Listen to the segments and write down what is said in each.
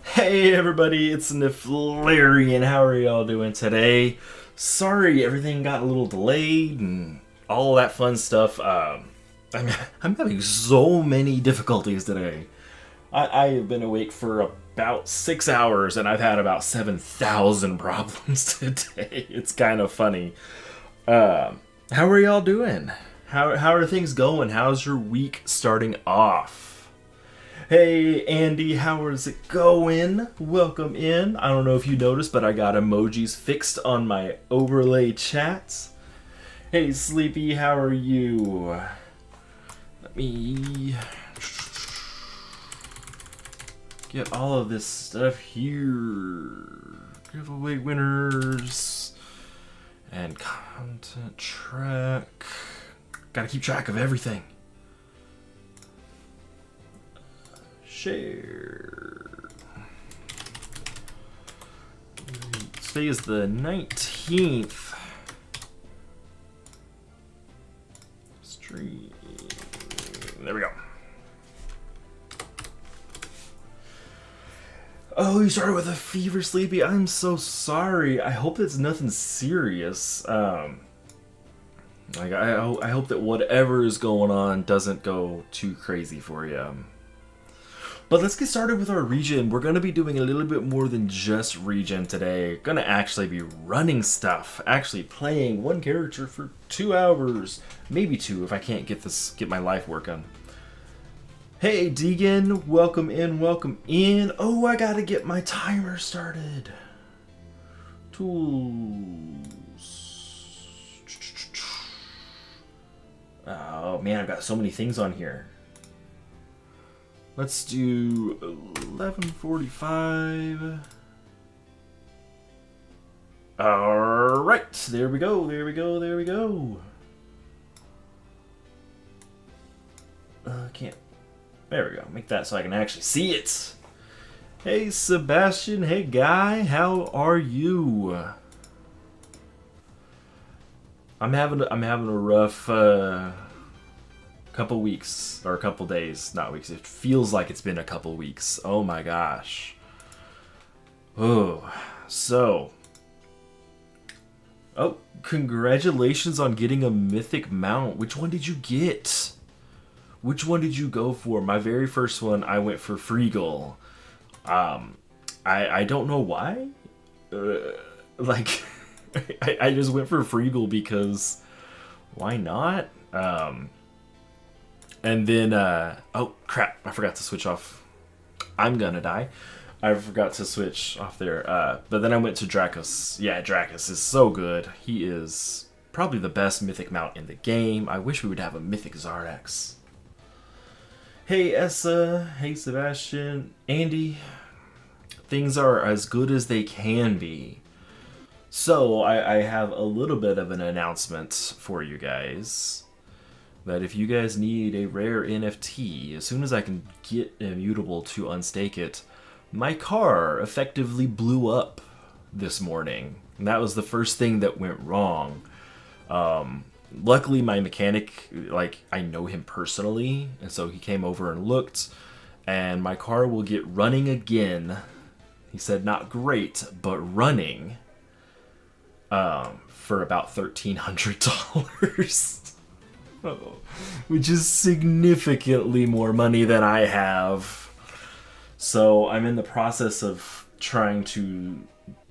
Hey everybody, it's Niflarian. How are y'all doing today? Sorry, everything got a little delayed and all that fun stuff. I'm, I'm having so many difficulties today. I have been awake for about 6 hours and I've had about 7,000 problems today. It's kind of funny. How are y'all doing? How are things going? How's your week starting off? Hey Andy, how is it going? Welcome in. I don't know if you noticed, but I got emojis fixed on my overlay chats. Hey Sleepy, how are you? Let me get all of this stuff here. Giveaway winners and content track. Gotta keep track of everything. Share. Today is the 19th. Stream. There we go. Oh, you started with a fever, Sleepy. I'm so sorry. I hope it's nothing serious. I hope that whatever is going on doesn't go too crazy for you. But let's get started with our region. We're going to be doing a little bit more than just region today. Going to actually be running stuff. Actually playing one character for 2 hours. Maybe 2 if I can't get my life working. Hey Deegan, welcome in, welcome in. Oh, I got to get my timer started. Tools. Oh man, I've got so many things on here. Let's do 11:45. All right, there we go, there we go, there we go. Can't. There we go. Make that so I can actually see it. Hey Sebastian, hey Guy, how are you? I'm having a rough couple weeks, or a couple days, not weeks. It feels like it's been a couple weeks. Oh my gosh. Oh, so. Oh, congratulations on getting a mythic mount. Which one did you get? Which one did you go for? My very first one, I went for Freegal. I don't know why. I just went for Freegal because why not? And then, oh crap, I forgot to switch off. I'm gonna die. I forgot to switch off there. But then I went to Dracos. Yeah, Dracos is so good. He is probably the best mythic mount in the game. I wish we would have a mythic Zardax. Hey Essa, hey Sebastian, Andy. Things are as good as they can be. So I have a little bit of an announcement for you guys. That if you guys need a rare NFT, as soon as I can get Immutable to unstake it, my car effectively blew up this morning. And that was the first thing that went wrong. Luckily, my mechanic, I know him personally, and so he came over and looked, and my car will get running again. He said not great, but running, for about $1,300. Which is significantly more money than I have. So I'm in the process of trying to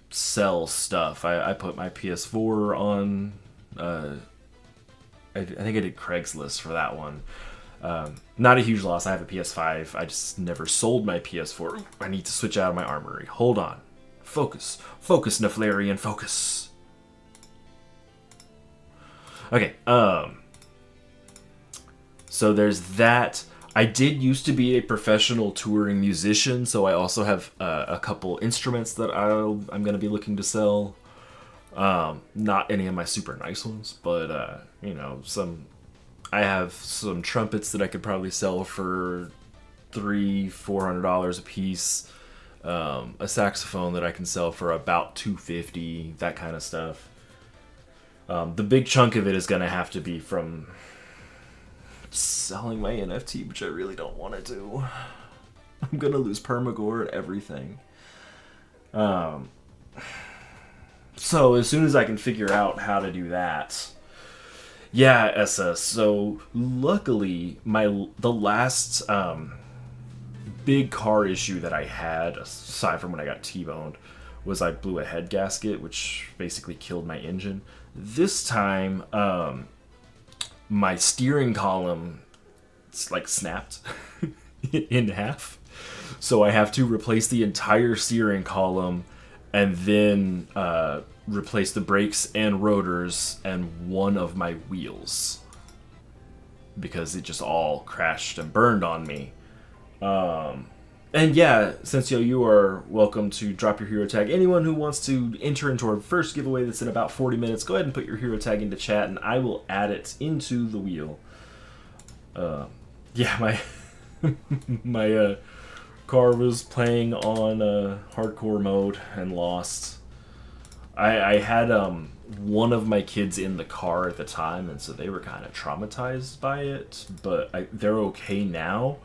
sell stuff. I put my PS4 on, I think I did Craigslist for that one. Not a huge loss. I have a PS5. I just never sold my PS4. I need to switch out of my armory. Hold on. Focus. Focus, Neflarian. Focus. Okay, so there's that. I did used to be a professional touring musician, so I also have a couple instruments that I'm going to be looking to sell. Not any of my super nice ones, but I have some trumpets that I could probably sell for $300-400 a piece. A saxophone that I can sell for about $250, that kind of stuff. The big chunk of it is going to have to be from selling my NFT, which I really don't want to do. I'm gonna lose Permagore and everything. Um, so as soon as I can figure out how to do that, yeah, SS. So luckily, the last big car issue that I had, aside from when I got T-boned, was I blew a head gasket, which basically killed my engine. This time, my steering column like snapped in half, so I have to replace the entire steering column and then replace the brakes and rotors and one of my wheels because it just all crashed and burned on me. And yeah, Sensio, you are welcome to drop your hero tag. Anyone who wants to enter into our first giveaway that's in about 40 minutes, go ahead and put your hero tag into chat and I will add it into the wheel. Yeah, my my car was playing on hardcore mode and lost. I had one of my kids in the car at the time, and so they were kind of traumatized by it, but they're okay now.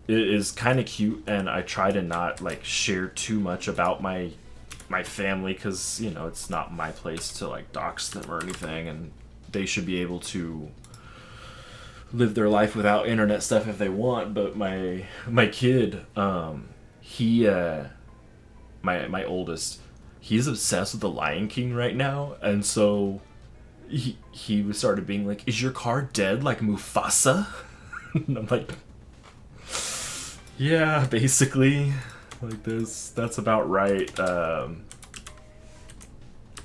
It is kind of cute, and I try to not like share too much about my family because, you know, it's not my place to like dox them or anything, and they should be able to live their life without internet stuff if they want. But my kid, he my oldest, he's obsessed with the Lion King right now, and so he started being like, "Is your car dead like Mufasa?" And I'm like, yeah, basically, like that's about right.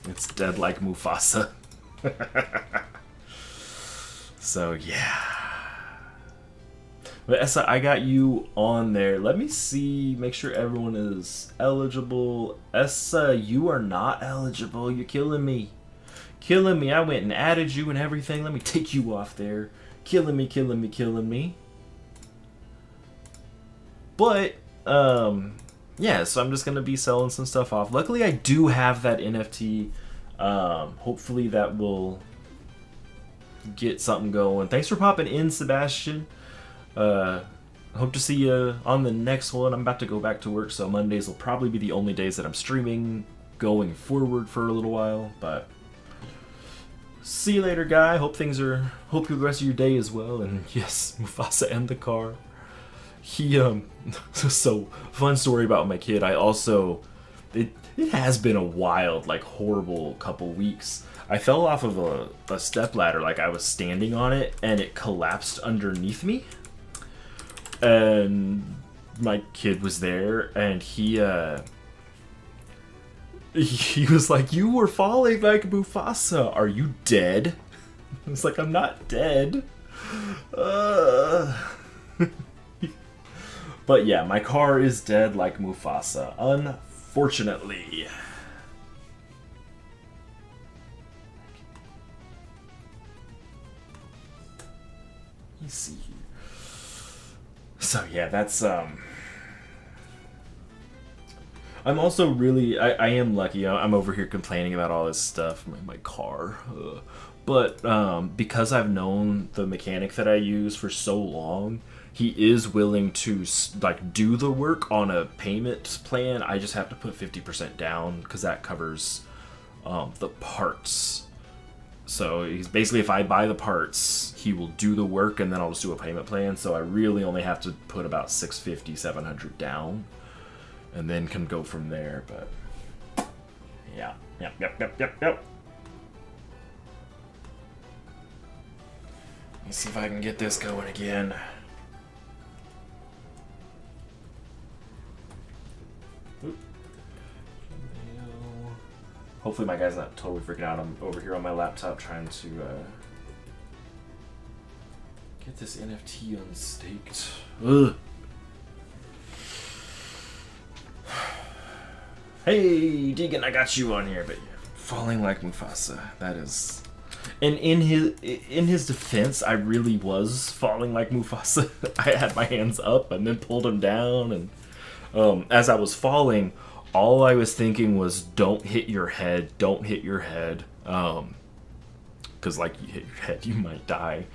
It's dead like Mufasa. So yeah. But Essa, I got you on there. Let me see, make sure everyone is eligible. Essa, you are not eligible. You're killing me. Killing me. I went and added you and everything. Let me take you off there. Killing me, killing me, killing me. But, yeah, so I'm just going to be selling some stuff off. Luckily, I do have that NFT. Hopefully that will get something going. Thanks for popping in, Sebastian. Hope to see you on the next one. I'm about to go back to work, so Mondays will probably be the only days that I'm streaming going forward for a little while. But see you later, guy. Hope the rest of your day is well. And yes, Mufasa and the car. He so fun story about my kid. I also it has been a wild, like, horrible couple weeks. I fell off of a step ladder, like I was standing on it, and it collapsed underneath me. And my kid was there, and he was like, "You were falling like Mufasa. Are you dead?" I was like, "I'm not dead." But yeah, my car is dead like Mufasa, unfortunately. Let me see here. So yeah, that's I'm also really, I am lucky. I'm over here complaining about all this stuff, my car. But because I've known the mechanic that I use for so long, he is willing to like do the work on a payment plan. I just have to put 50% down because that covers the parts. So he's basically, if I buy the parts, he will do the work and then I'll just do a payment plan. So I really only have to put about $650, $700 down, and then can go from there. But yeah, yep. Let me see if I can get this going again. Hopefully my guy's not totally freaking out. I'm over here on my laptop trying to get this NFT unstaked. Ugh. Hey, Deegan, I got you on here, but yeah, falling like Mufasa. That is, and in his defense, I really was falling like Mufasa. I had my hands up and then pulled him down, and as I was falling, all I was thinking was, don't hit your head, don't hit your head. Because, like, you hit your head, you might die.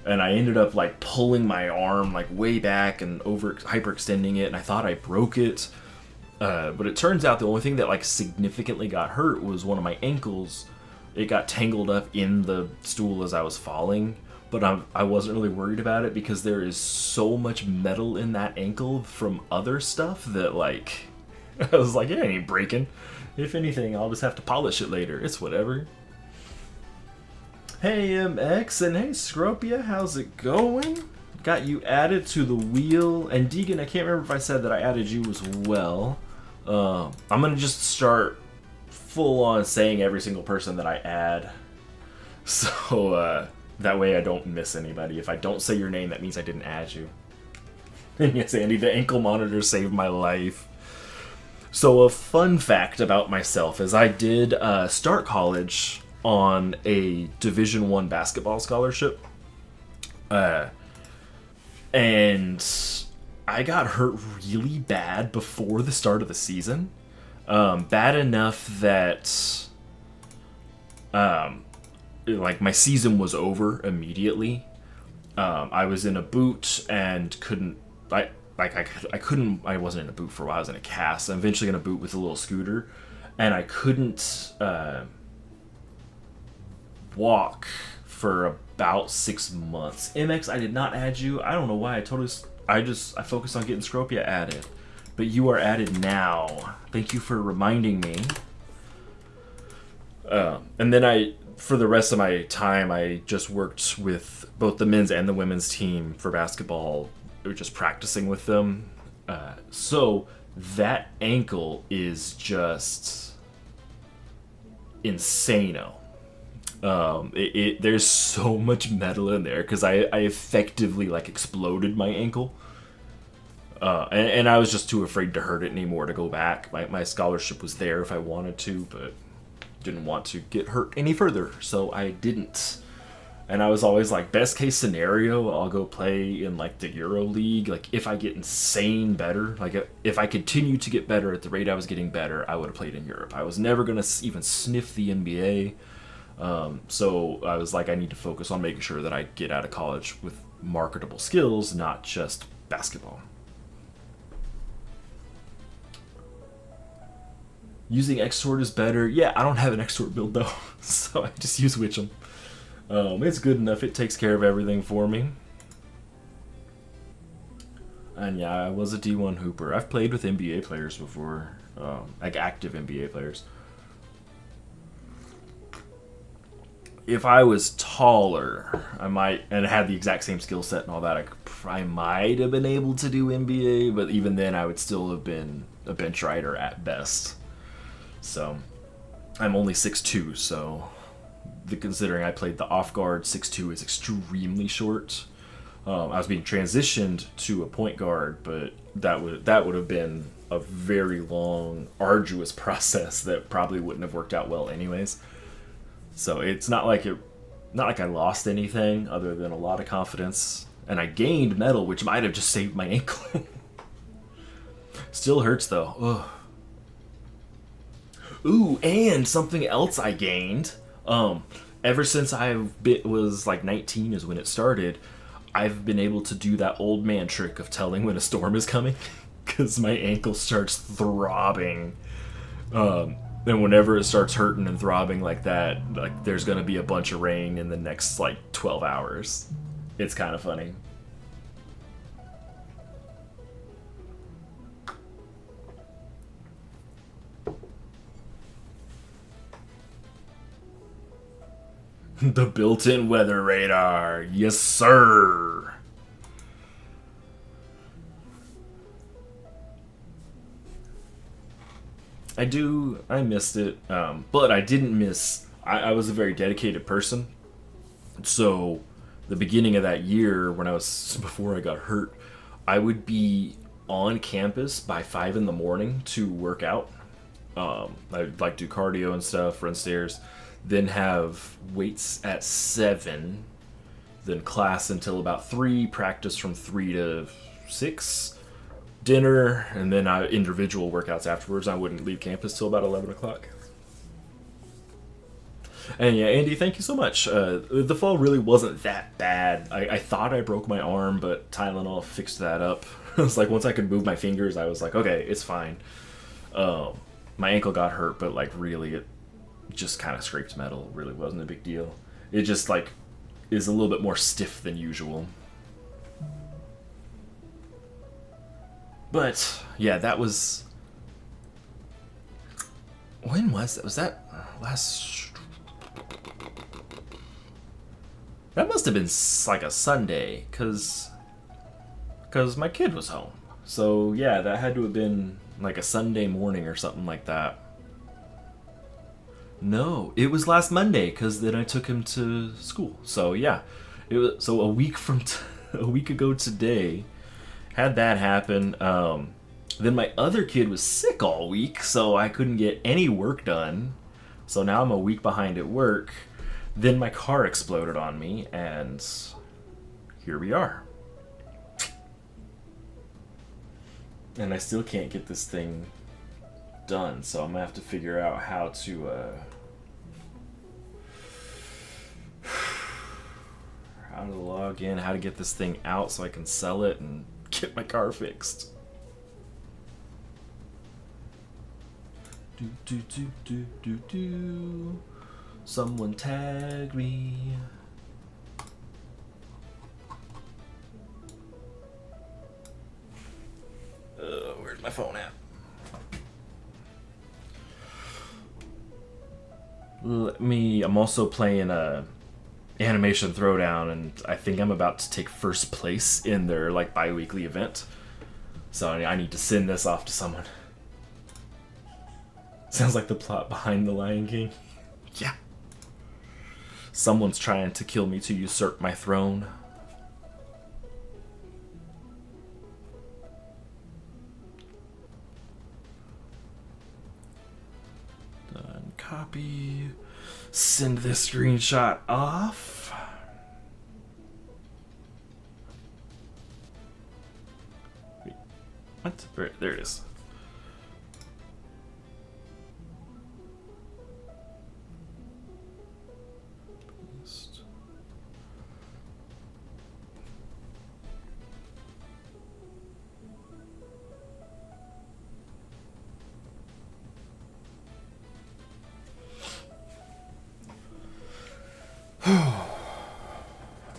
and I ended up like pulling my arm like way back and over hyperextending it, and I thought I broke it. But it turns out the only thing that like significantly got hurt was one of my ankles. It got tangled up in the stool as I was falling, but I wasn't really worried about it because there is so much metal in that ankle from other stuff that like I was like, yeah, it ain't breaking. If anything, I'll just have to polish it later. It's whatever. Hey MX and hey Scropia, how's it going? Got you added to the wheel. And Deegan, I can't remember if I said that I added you as well. I'm gonna just start full on saying every single person that I add. So that way I don't miss anybody. If I don't say your name, that means I didn't add you. And yes, Andy, the ankle monitor saved my life. So a fun fact about myself is I did start college on a Division I basketball scholarship. And I got hurt really bad before the start of the season. Bad enough that like my season was over immediately. I was in a boot and I wasn't in a boot for a while. I was in a cast. I'm eventually in a boot with a little scooter, and I couldn't walk for about 6 months. MX, I did not add you. I don't know why. I focused on getting Scropia added, but you are added now. Thank you for reminding me. And then for the rest of my time, I just worked with both the men's and the women's team for basketball. We were just practicing with them. So that ankle is just insano. There's so much metal in there because I effectively like exploded my ankle. And I was just too afraid to hurt it anymore to go back. My scholarship was there if I wanted to, but didn't want to get hurt any further, so I didn't. And I was always like, best case scenario, I'll go play in like the Euro League. Like if I get insane better, like if I continue to get better at the rate I was getting better, I would have played in Europe. I was never gonna even sniff the NBA. So I was like, I need to focus on making sure that I get out of college with marketable skills, not just basketball. Using Xtort is better. Yeah, I don't have an Xtort build though, so I just use Witchem. It's good enough. It takes care of everything for me. And yeah, I was a D1 hooper. I've played with NBA players before, like active NBA players. If I was taller, I might, and had the exact same skill set and all that, I might have been able to do NBA, but even then I would still have been a bench rider at best. So, I'm only 6'2", so considering I played the off guard, 6'2" is extremely short. I was being transitioned to a point guard, but that would have been a very long, arduous process that probably wouldn't have worked out well anyways. So it's not like I lost anything other than a lot of confidence, and I gained metal, which might have just saved my ankle. Still hurts though. Ugh. Ooh, and something else I gained. Ever since I was like 19 is when it started, I've been able to do that old man trick of telling when a storm is coming, because my ankle starts throbbing. And whenever it starts hurting and throbbing like that, like there's gonna be a bunch of rain in the next like 12 hours. It's kind of funny. The built-in weather radar. Yes, sir. I missed it, but I didn't miss. I was a very dedicated person, so the beginning of that year before I got hurt, I would be on campus by 5 a.m. to work out. I'd like do cardio and stuff, run stairs, then have weights at 7, then class until about 3, practice from 3 to 6, dinner, and then individual workouts afterwards. I wouldn't leave campus till about 11 o'clock. And yeah, Andy, thank you so much. The fall really wasn't that bad. I thought I broke my arm, but Tylenol fixed that up. It was like once I could move my fingers, I was like, okay, it's fine. Um, my ankle got hurt, but like really, it just kind of scraped metal. It really wasn't a big deal. It just like is a little bit more stiff than usual. But yeah, that was. When was that? Was that last? That must have been like a Sunday, cause my kid was home. So yeah, that had to have been like a Sunday morning or something like that. No, it was last Monday, cause then I took him to school. So yeah, it was so a week from a week ago today. Had that happen. Then my other kid was sick all week, so I couldn't get any work done. So now I'm a week behind at work. Then my car exploded on me, and here we are. And I still can't get this thing done, so I'm gonna have to figure out how to how to log in, how to get this thing out so I can sell it and get my car fixed. Do do do do do do. Someone tag me. Where's my phone at? I'm also playing a animation throwdown, and I think I'm about to take first place in their like bi-weekly event. So I need to send this off to someone. Sounds like the plot behind The Lion King. Yeah. Someone's trying to kill me to usurp my throne. Done. Copy. Send this screenshot off. Wait, what? There it is.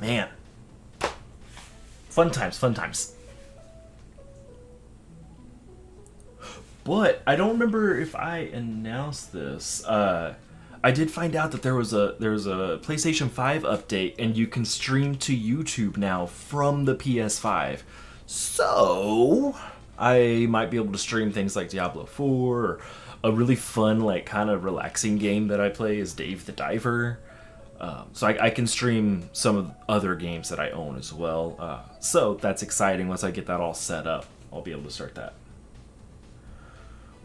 Man. Fun times, fun times. But I don't remember if I announced this. I did find out that there's a PlayStation 5 update, and you can stream to YouTube now from the PS5. So I might be able to stream things like Diablo 4, or a really fun, like kind of relaxing game that I play is Dave the Diver. So I can stream some of the other games that I own as well. So that's exciting. Once I get that all set up, I'll be able to start that.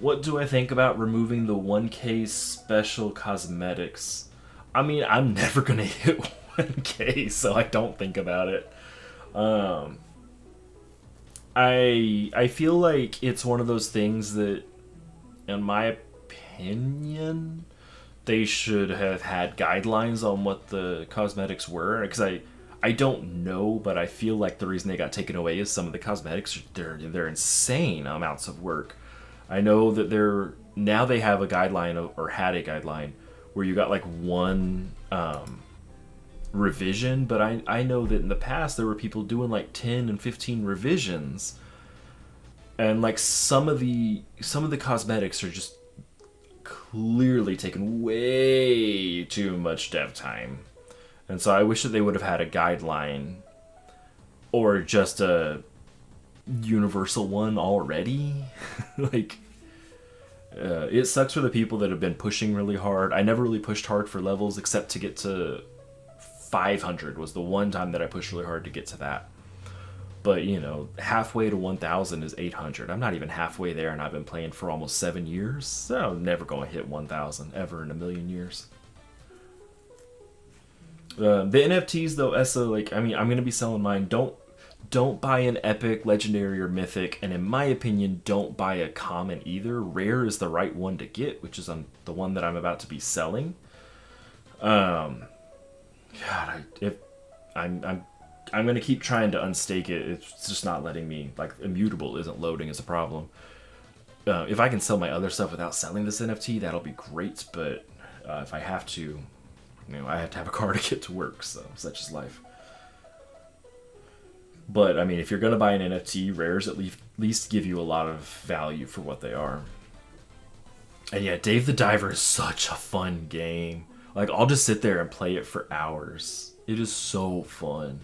What do I think about removing the 1K special cosmetics? I mean, I'm never going to hit 1K, so I don't think about it. I feel like it's one of those things that, in my opinion, they should have had guidelines on what the cosmetics were, because I don't know, but I feel like the reason they got taken away is some of the cosmetics, they're insane amounts of work. I know that now they have a guideline, or had a guideline, where you got like one revision, but I know that in the past there were people doing like 10 and 15 revisions, and like some of the cosmetics are just clearly taken way too much dev time. And so I wish that they would have had a guideline, or just a universal one already. Like, it sucks for the people that have been pushing really hard. I never really pushed hard for levels, except to get to 500 was the one time that I pushed really hard to get to that. But, you know, halfway to 1,000 is 800. I'm not even halfway there, and I've been playing for almost 7 years. So I'm never going to hit 1,000 ever in a million years. The NFTs, though, Essa, like, I mean, I'm going to be selling mine. Don't buy an epic, legendary, or mythic, and in my opinion, don't buy a common either. Rare is the right one to get, which is the one that I'm about to be selling. God, if I'm gonna keep trying to unstake it. It's just not letting me. Like, immutable isn't loading is a problem. If I can sell my other stuff without selling this NFT, that'll be great. But if I have to, I have to have a car to get to work. So such is life. But I mean, if you're gonna buy an NFT, rares at least give you a lot of value for what they are. And yeah, Dave the Diver is such a fun game. Like, I'll just sit there and play it for hours. It is so fun.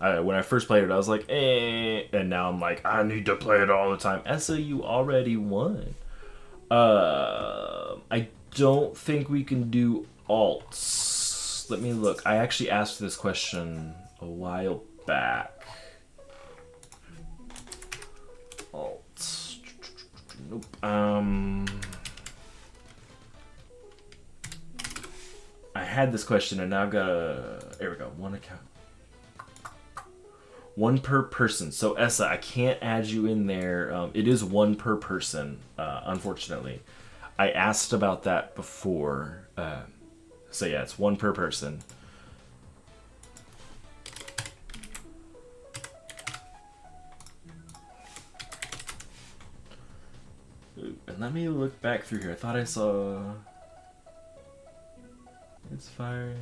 When I first played it, I was like, eh. And now I'm like, I need to play it all the time. Essa, you already won. I don't think we can do alts. Let me look. I actually asked this question a while back. Alts. Nope. I had this question and now I've got a... There we go. One account. One per person. So Essa, I can't add you in there. It is one per person, unfortunately. I asked about that before. So yeah, it's one per person. Ooh, and let me look back through here. I thought I saw... It's fire...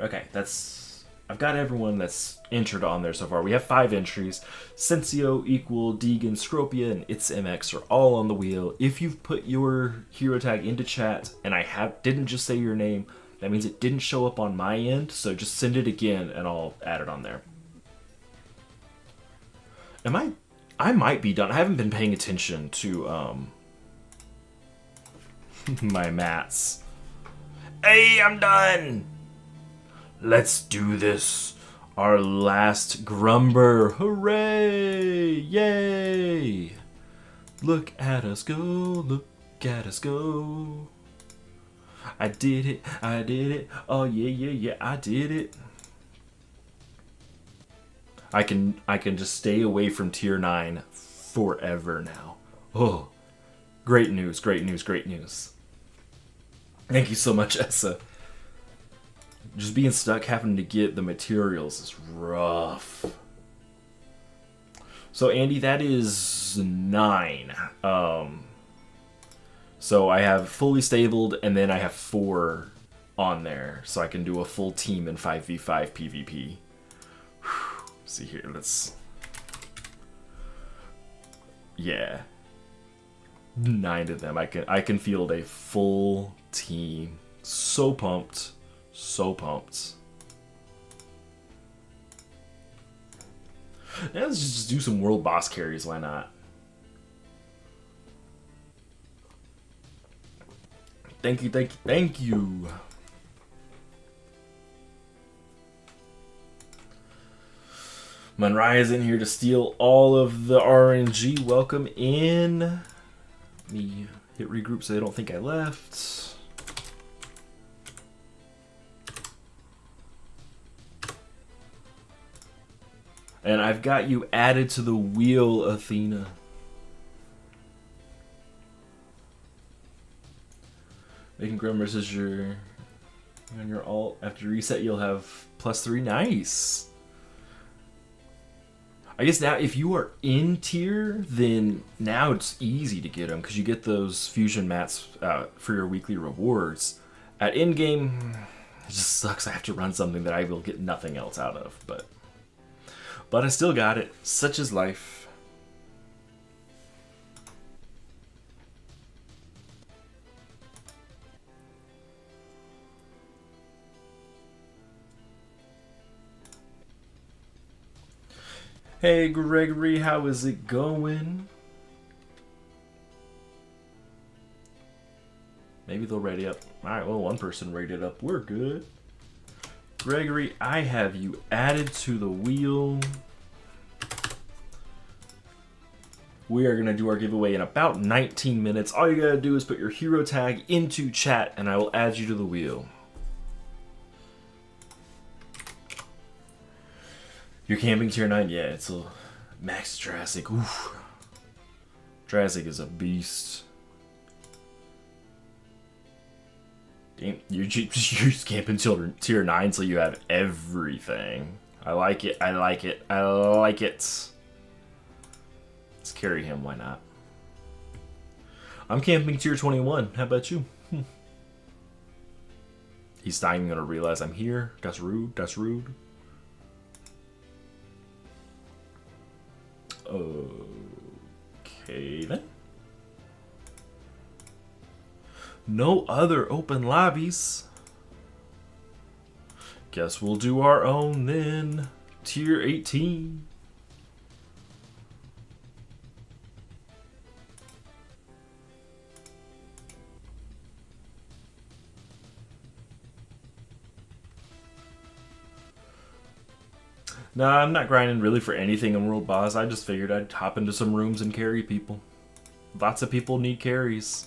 Okay, that's... I've got everyone that's entered on there so far. We have 5 entries. Sensio, Equal, Deegan, Scropia, and It's MX are all on the wheel. If you've put your hero tag into chat and I didn't just say your name, that means it didn't show up on my end, so just send it again and I'll add it on there. I might be done. I haven't been paying attention to my mats. Hey, I'm done! Let's do this. Our last Grumber. Hooray! Yay! Look at us go. Look at us go. I did it. I did it. Oh yeah, yeah, yeah. I did it. I can just stay away from tier 9 forever now. Oh, great news! Great news! Great news! Thank you so much, Essa. Just being stuck having to get the materials is rough. So Andy, that is 9. So I have fully stabled and then I have 4 on there. So I can do a full team in 5v5 PvP. Whew. See here, let's... Yeah. 9 of them. I can field a full team. So pumped. So pumped. Yeah, let's just do some world boss carries, why not? Thank you, thank you, thank you. Munrai is in here to steal all of the RNG. Welcome in. Let me hit regroup so they don't think I left. And I've got you added to the wheel, Athena. Making Grummers is your... On your alt. After you reset, you'll have +3. Nice! I guess now, if you are in tier, then now it's easy to get them, because you get those fusion mats for your weekly rewards. At in-game, it just sucks I have to run something that I will get nothing else out of, but I still got it. Such is life. Hey Gregory, how is it going? Maybe they'll rate it up. Alright, well, one person rated up. We're good. Gregory, I have you added to the wheel. We are going to do our giveaway in about 19 minutes. All you got to do is put your hero tag into chat and I will add you to the wheel. You're camping tier 9? Yeah, it's a max Jurassic. Oof. Jurassic is a beast. Damn, you're just camping children tier 9 so you have everything. I like it. I like it. I like it. Let's carry him. Why not? I'm camping tier 21. How about you? He's not even going to realize I'm here. That's rude. That's rude. Okay, then. No other open lobbies. Guess we'll do our own then. Tier 18. Nah, I'm not grinding really for anything in World Boss. I just figured I'd hop into some rooms and carry people. Lots of people need carries.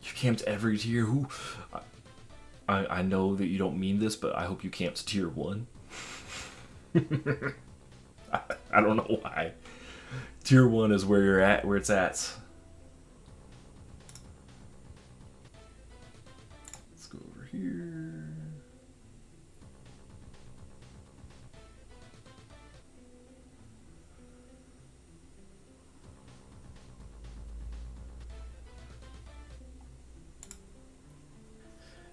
You camped every tier? Who? I know that you don't mean this, but I hope you camped tier 1. I don't know why. Tier 1 is where you're at, where it's at. Let's go over here.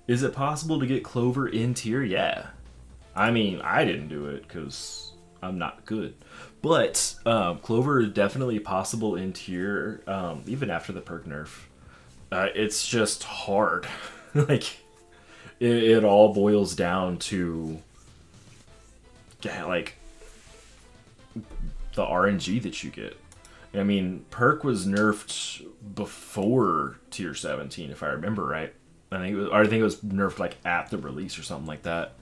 Is it possible to get Clover in tier? Yeah. I mean, I didn't do it because I'm not good. But Clover is definitely possible in tier, even after the perk nerf. It's just hard. Like, it all boils down to, like, the RNG that you get. I mean, perk was nerfed before tier 17, if I remember right. I think it was nerfed like at the release or something like that.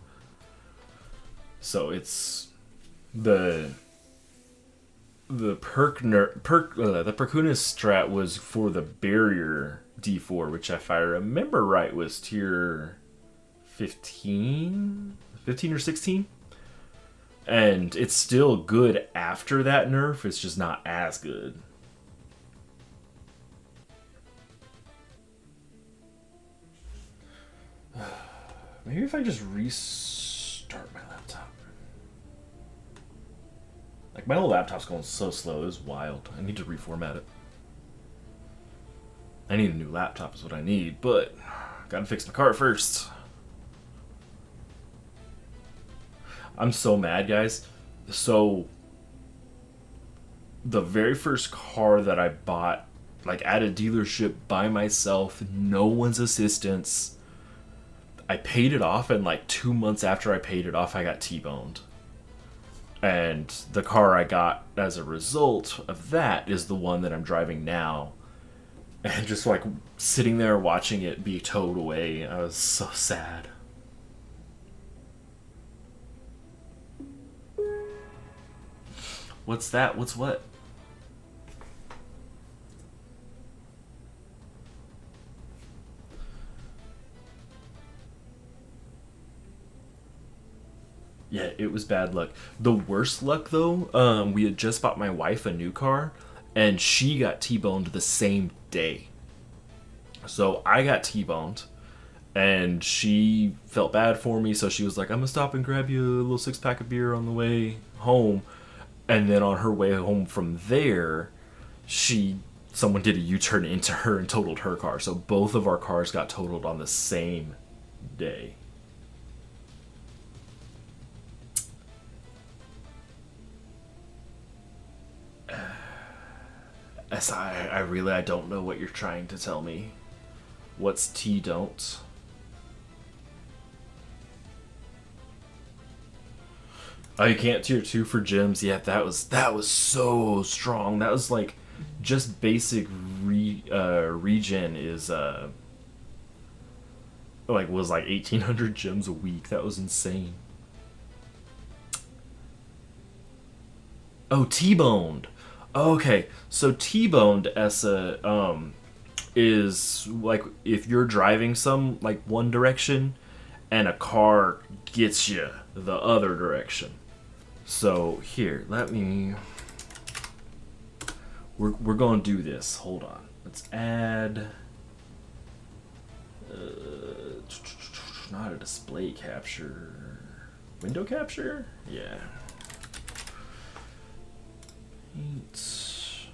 So it's the Perkunas strat was for the barrier D4, which if I remember right was tier 15 or 16. And it's still good after that nerf, it's just not as good. Maybe if I just restart my laptop. Like, my old laptop's going so slow, it's wild. I need to reformat it. I need a new laptop is what I need, but gotta fix my car first. I'm so mad, guys. So, the very first car that I bought, like, at a dealership by myself, no one's assistance, I paid it off, and like 2 months after I paid it off, I got T-boned. And the car I got as a result of that is the one that I'm driving now. And just like sitting there watching it be towed away, I was so sad. What's that? What's what? Yeah, it was bad luck. The worst luck, though, we had just bought my wife a new car, and she got T-boned the same day. So I got T-boned, and she felt bad for me, so she was like, I'm gonna stop and grab you a little 6-pack of beer on the way home. And then on her way home from there, someone did a U-turn into her and totaled her car. So both of our cars got totaled on the same day. I don't know what you're trying to tell me. What's T-don't? Oh, you can't tier 2 for gyms. Yeah, that was so strong. That was like just basic regen is was like 1,800 gems a week. That was insane. Oh, T-boned. Okay, so T-boned Essa is like if you're driving some like one direction and a car gets you the other direction. So here, we're gonna do this. Hold on. Let's add. Not a display capture. Window capture? Yeah. Paint.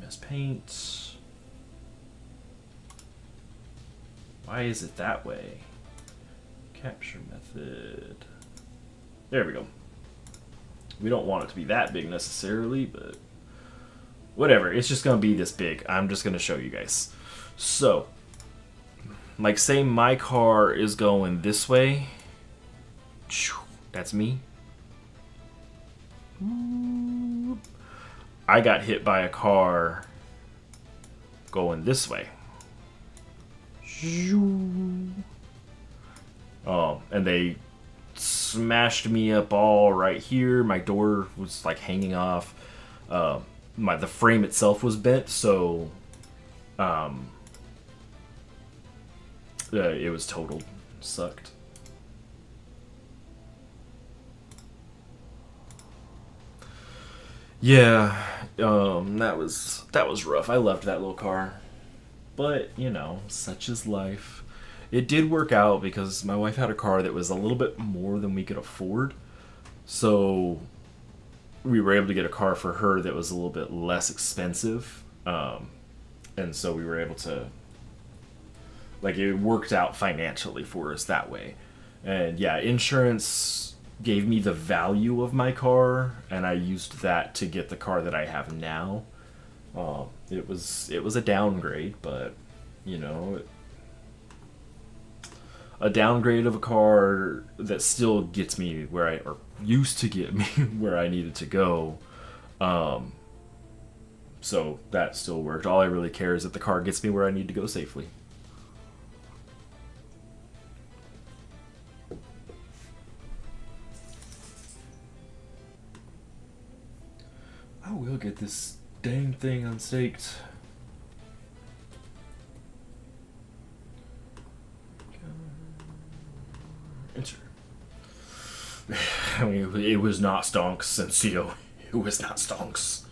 MS Paint. Why is it that way? Capture method. There we go. We don't want it to be that big necessarily, but whatever. It's just going to be this big. I'm just going to show you guys. So, like say my car is going this way. That's me. I got hit by a car going this way. Oh, and they smashed me up all right here. My door was like hanging off. The frame itself was bent, so it was totaled. Sucked. Yeah, that was rough. I loved that little car, but you know, such is life. It did work out because my wife had a car that was a little bit more than we could afford, so we were able to get a car for her that was a little bit less expensive, and so we were able to, like, it worked out financially for us that way. And yeah, insurance gave me the value of my car, and I used that to get the car that I have now. It was a downgrade, but you know, a downgrade of a car that still gets me where or used to get me where I needed to go. So that still worked. All I really care is that the car gets me where I need to go safely. I will get this dang thing unstaked. Enter. I mean, it was not stonks, Sensio. It was not stonks.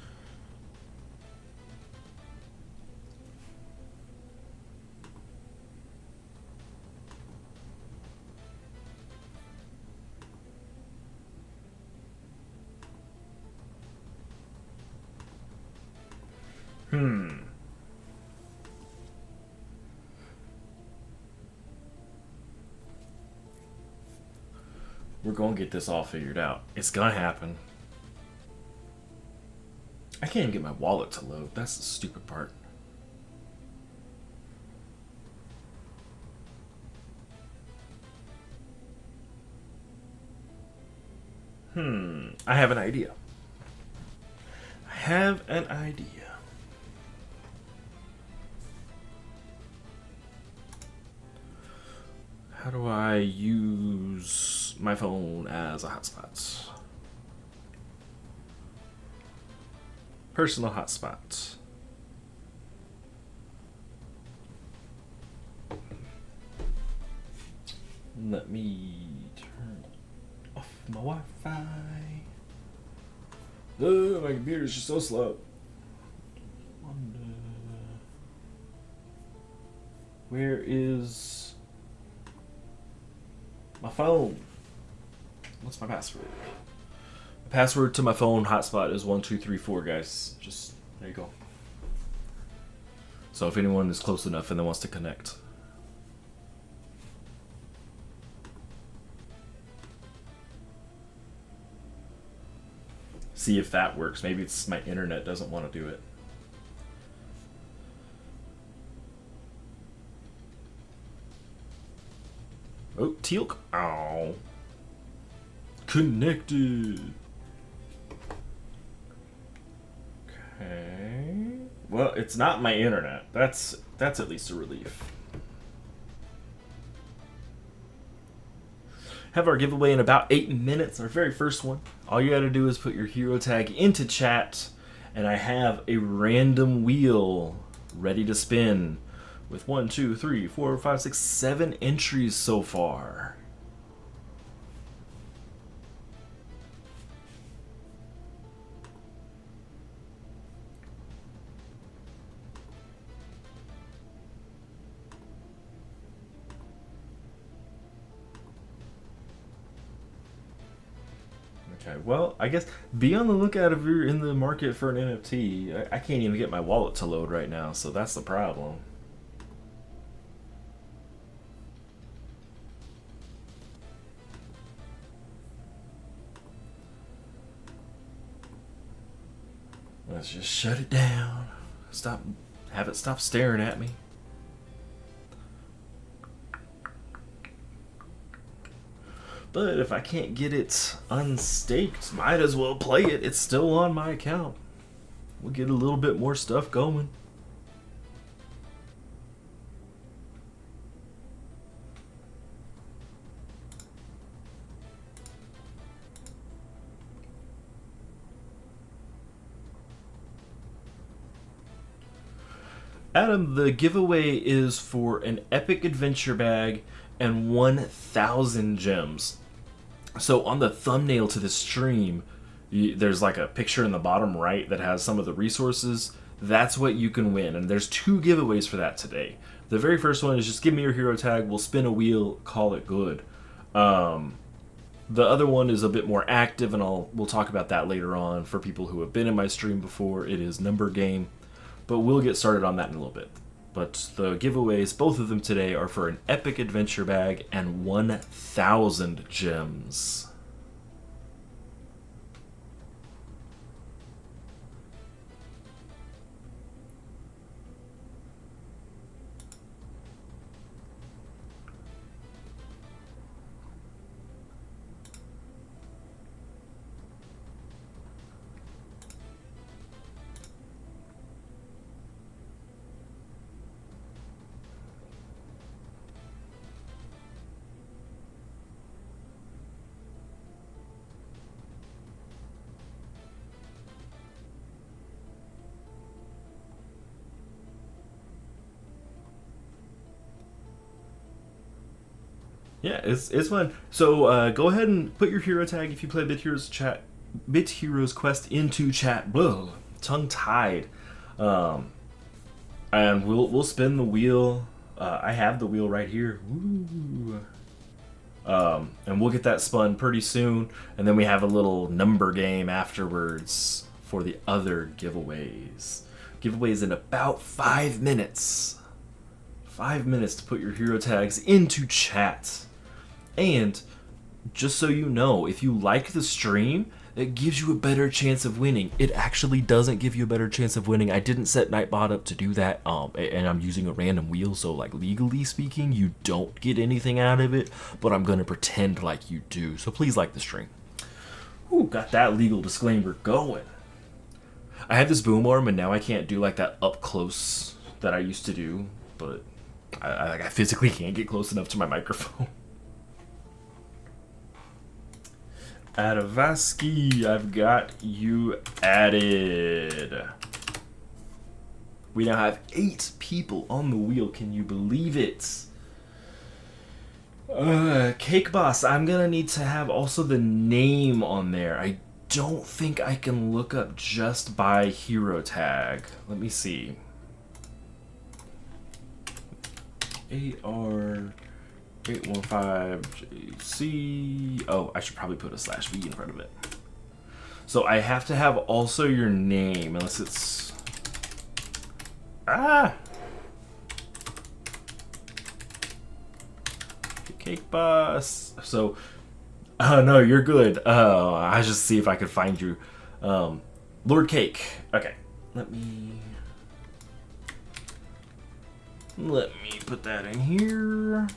We're gonna get this all figured out. It's gonna happen. I can't even get my wallet to load. That's the stupid part. I have an idea. I have an idea. How do I use my phone as a hotspot? Personal hotspot. Let me turn off my Wi-Fi. Oh, my computer's just so slow. Where is my phone? What's my password? The password to my phone hotspot is 1234, guys. Just there you go. So if anyone is close enough and then wants to connect. See if that works. Maybe it's my internet doesn't want to do it. Oh, Teal. Ow. Connected. Okay. Well, it's not my internet. That's at least a relief. Have our giveaway in about 8 minutes, our very first one. All you gotta do is put your hero tag into chat, and I have a random wheel ready to spin with 1, 2, 3, 4, 5, 6, 7 entries so far. Okay, well, I guess be on the lookout if you're in the market for an NFT. I can't even get my wallet to load right now, so that's the problem. Let's just shut it down. Stop, have it stop staring at me. But if I can't get it unstaked, might as well play it. It's still on my account. We'll get a little bit more stuff going. Adam, the giveaway is for an epic adventure bag and 1,000 gems. So on the thumbnail to this stream, there's like a picture in the bottom right that has some of the resources. That's what you can win, and there's 2 giveaways for that today. The very first one is just give me your hero tag, we'll spin a wheel, call it good. The other one is a bit more active, and we'll talk about that later on for people who have been in my stream before. It is number game, but we'll get started on that in a little bit. But the giveaways, both of them today, are for an epic adventure bag and 1,000 gems. Yeah, it's fun. So go ahead and put your hero tag if you play Bit Heroes Quest into chat. Whoa, tongue tied. And we'll spin the wheel. I have the wheel right here. Woo. And we'll get that spun pretty soon. And then we have a little number game afterwards for the other giveaways. Giveaways in about 5 minutes. 5 minutes to put your hero tags into chat. And just so you know, if you like the stream, it gives you a better chance of winning. It actually doesn't give you a better chance of winning. I didn't set Nightbot up to do that, and I'm using a random wheel, so like legally speaking, you don't get anything out of it, but I'm gonna pretend like you do. So please like the stream. Ooh, got that legal disclaimer going. I have this boom arm, and now I can't do like that up close that I used to do, but I physically can't get close enough to my microphone. Adavaski, I've got you added. We now have 8 people on the wheel. Can you believe it? Cake Boss, I'm gonna need to have also the name on there. I don't think I can look up just by hero tag. Let me see. AR815JC. Oh, I should probably put a /V in front of it. So I have to have also your name, unless it's... Cake Boss. So, no, you're good. I just see if I could find you. Lord Cake. Okay, let me put that in here.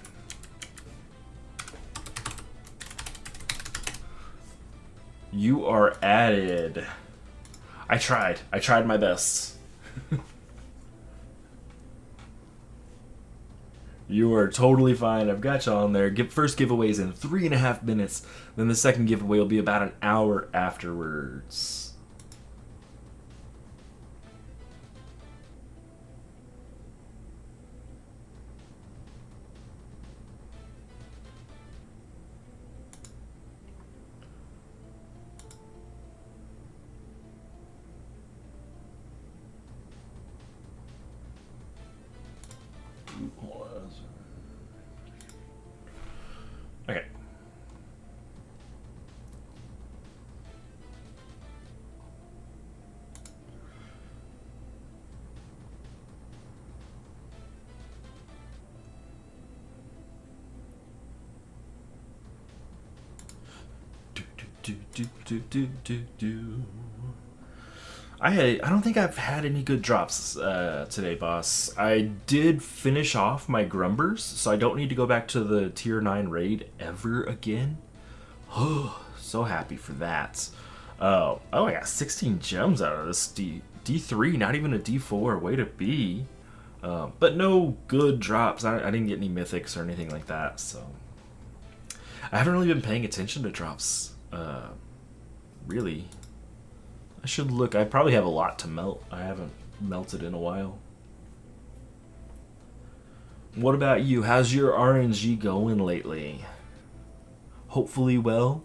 You are added. I tried my best. You are totally fine. I've got you on there. First giveaway's in 3.5 minutes. Then the second giveaway will be about an hour afterwards. Okay. do. I don't think I've had any good drops today, boss. I did finish off my Grumbers, so I don't need to go back to the tier 9 raid ever again. Oh, so happy for that. Oh, I got 16 gems out of this D3, not even a D4. Way to be. But no good drops. I didn't get any mythics or anything like that, so I haven't really been paying attention to drops. Really. I should look. I probably have a lot to melt. I haven't melted in a while. What about you? How's your RNG going lately? Hopefully well.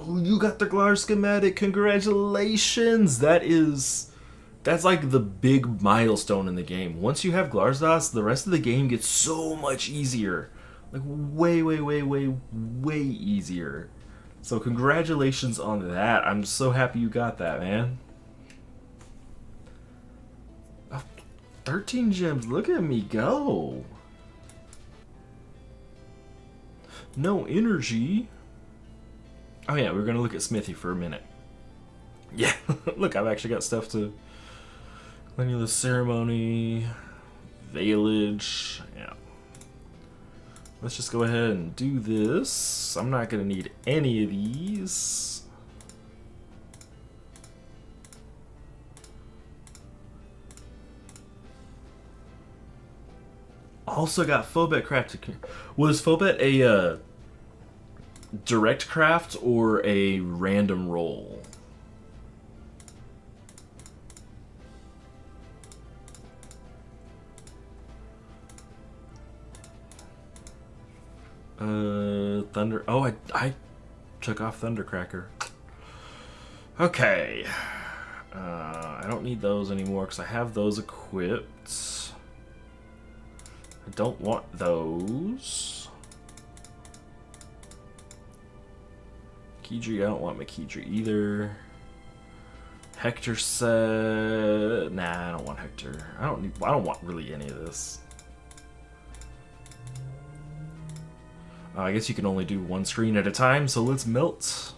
Oh, you got the Glar schematic. Congratulations. That's like the big milestone in the game. Once you have Glarzos, the rest of the game gets so much easier. Like way easier. So congratulations on that. I'm so happy you got that, man. 13 gems. Look at me go. No energy. Oh yeah, we're gonna look at Smithy for a minute. Yeah, look, I've actually got stuff to Cleanliness Ceremony, Veilage. Yeah. Let's just go ahead and do this. I'm not gonna need any of these. Also got Phobet crafted. Was Phobet a direct craft or a random roll? Thunder. Oh, I took off Thundercracker. Okay. I don't need those anymore because I have those equipped. I don't want those. Keytree, I don't want my Keytree either. Hector set. Nah, I don't want Hector. I don't want really any of this. I guess you can only do one screen at a time, so let's melt.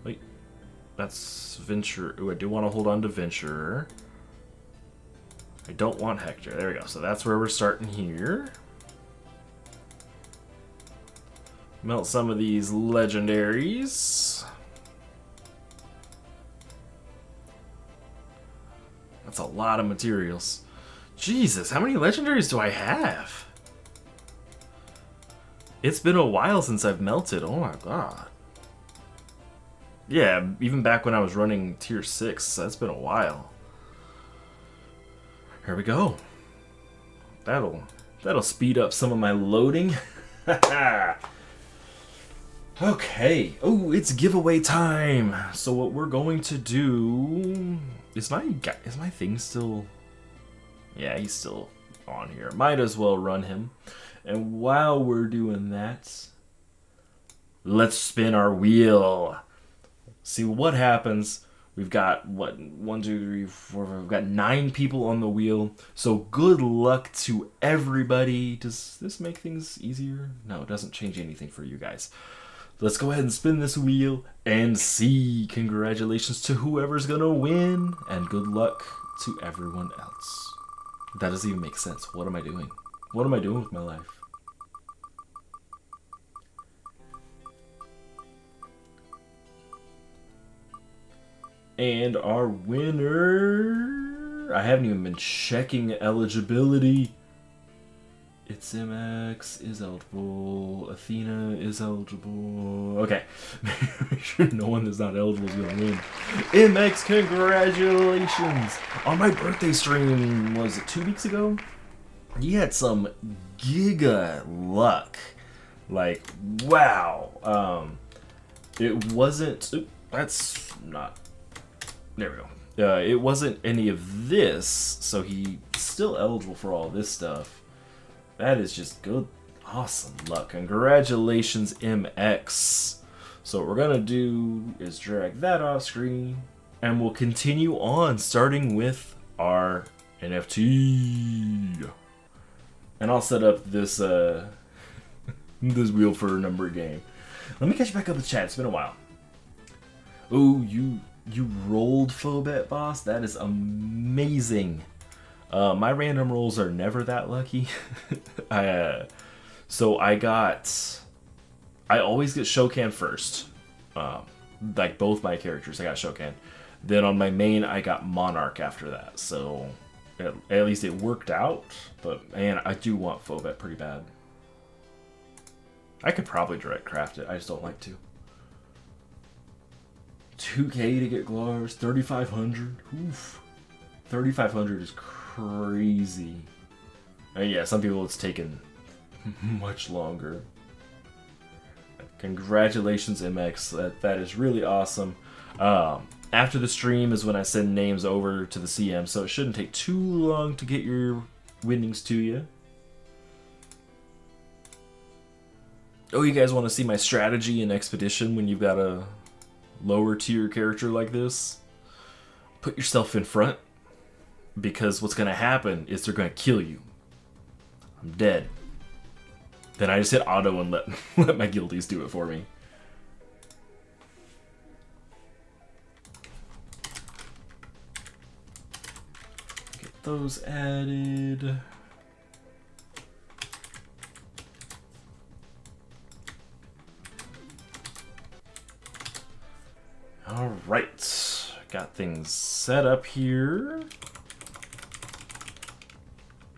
Wait, that's Venture. Ooh, I do want to hold on to Venture. I don't want Hector. There we go. So that's where we're starting here. Melt some of these legendaries. That's a lot of materials. Jesus, how many legendaries do I have? It's been a while since I've melted. Oh my god. Yeah, even back when I was running tier 6, that's been a while. Here we go. That'll speed up some of my loading. Okay. Oh, it's giveaway time. So what we're going to do is my thing still. Yeah, he's still on here. Might as well run him. And while we're doing that, let's spin our wheel. See what happens. We've got, what, 1, 2, 3, 4, 5, we've got 9 people on the wheel. So good luck to everybody. Does this make things easier? No, it doesn't change anything for you guys. Let's go ahead and spin this wheel and see. Congratulations to whoever's gonna win. And good luck to everyone else. That doesn't even make sense. What am I doing? What am I doing with my life? And our winner... I haven't even been checking eligibility. It's MX is eligible. Athena is eligible. Okay. Make sure no one that's not eligible is going to win. MX, congratulations! On my birthday stream, was it 2 weeks ago? You had some giga luck. Like, wow. It wasn't... Oop, that's not... There we go. It wasn't any of this, so he's still eligible for all this stuff. That is just good, awesome luck. Congratulations, MX. So what we're gonna do is drag that off screen, and we'll continue on, starting with our NFT. And I'll set up this this wheel for a number game. Let me catch you back up with chat. It's been a while. Oh, you rolled Phobet, boss. That is amazing. My random rolls are never that lucky. So I always get Shokan first. Like both my characters, I got Shokan. Then on my main, I got Monarch after that. So at least it worked out. But man, I do want Phobet pretty bad. I could probably direct craft it. I just don't like to. 2K to get Glars, 3,500. Oof. 3,500 is crazy. And yeah, some people it's taken much longer. Congratulations, MX. That is really awesome. After the stream is when I send names over to the CM, so it shouldn't take too long to get your winnings to you. Oh, you guys want to see my strategy in Expedition when you've got a lower tier character like this? Put yourself in front, because what's going to happen is they're going to kill you. I'm dead. Then I just hit auto and let my guildies do it for me. Get those added. Alright, got things set up here.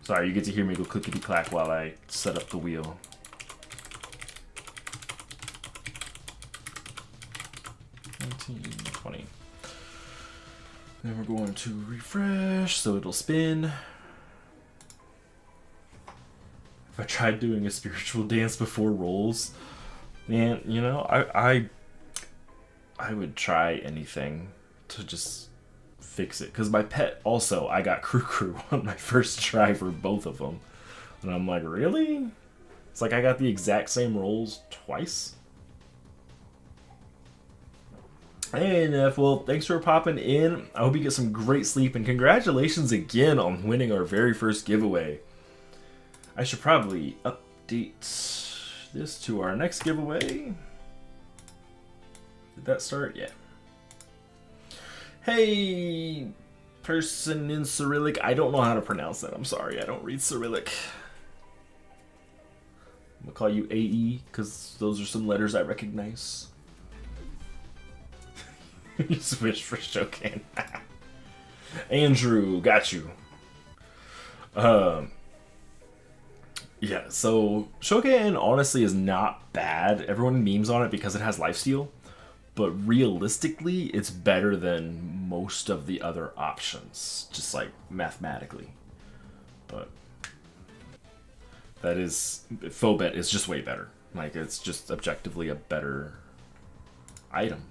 Sorry, you get to hear me go clickety-clack while I set up the wheel. $19.20. Then we're going to refresh, so it'll spin. If I tried doing a spiritual dance before rolls, man, you know, I would try anything to just fix it. Because my pet also, I got Crew on my first try for both of them. And I'm like, really? It's like I got the exact same rolls twice? Hey, Neff, well, thanks for popping in. I hope you get some great sleep. And congratulations again on winning our very first giveaway. I should probably update this to our next giveaway. Did that start? Yeah. Hey, person in Cyrillic. I don't know how to pronounce that. I'm sorry. I don't read Cyrillic. I'm going to call you AE because those are some letters I recognize. You switched for Shokan. Andrew, got you. Yeah, so Shokan honestly is not bad. Everyone memes on it because it has lifesteal. But realistically, it's better than most of the other options, just like mathematically. But that is, Phobet is just way better. Like, it's just objectively a better item,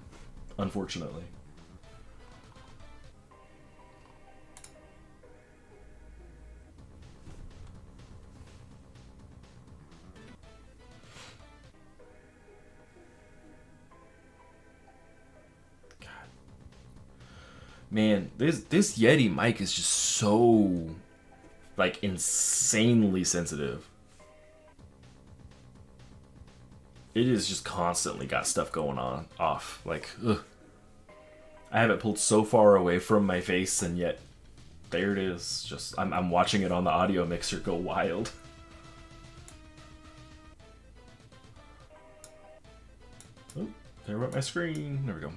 unfortunately. Man, this Yeti mic is just so, like, insanely sensitive. It is just constantly got stuff going on, off. Like, ugh. I have it pulled so far away from my face, and yet, there it is. Just, I'm watching it on the audio mixer go wild. Oh, there went my screen. There we go.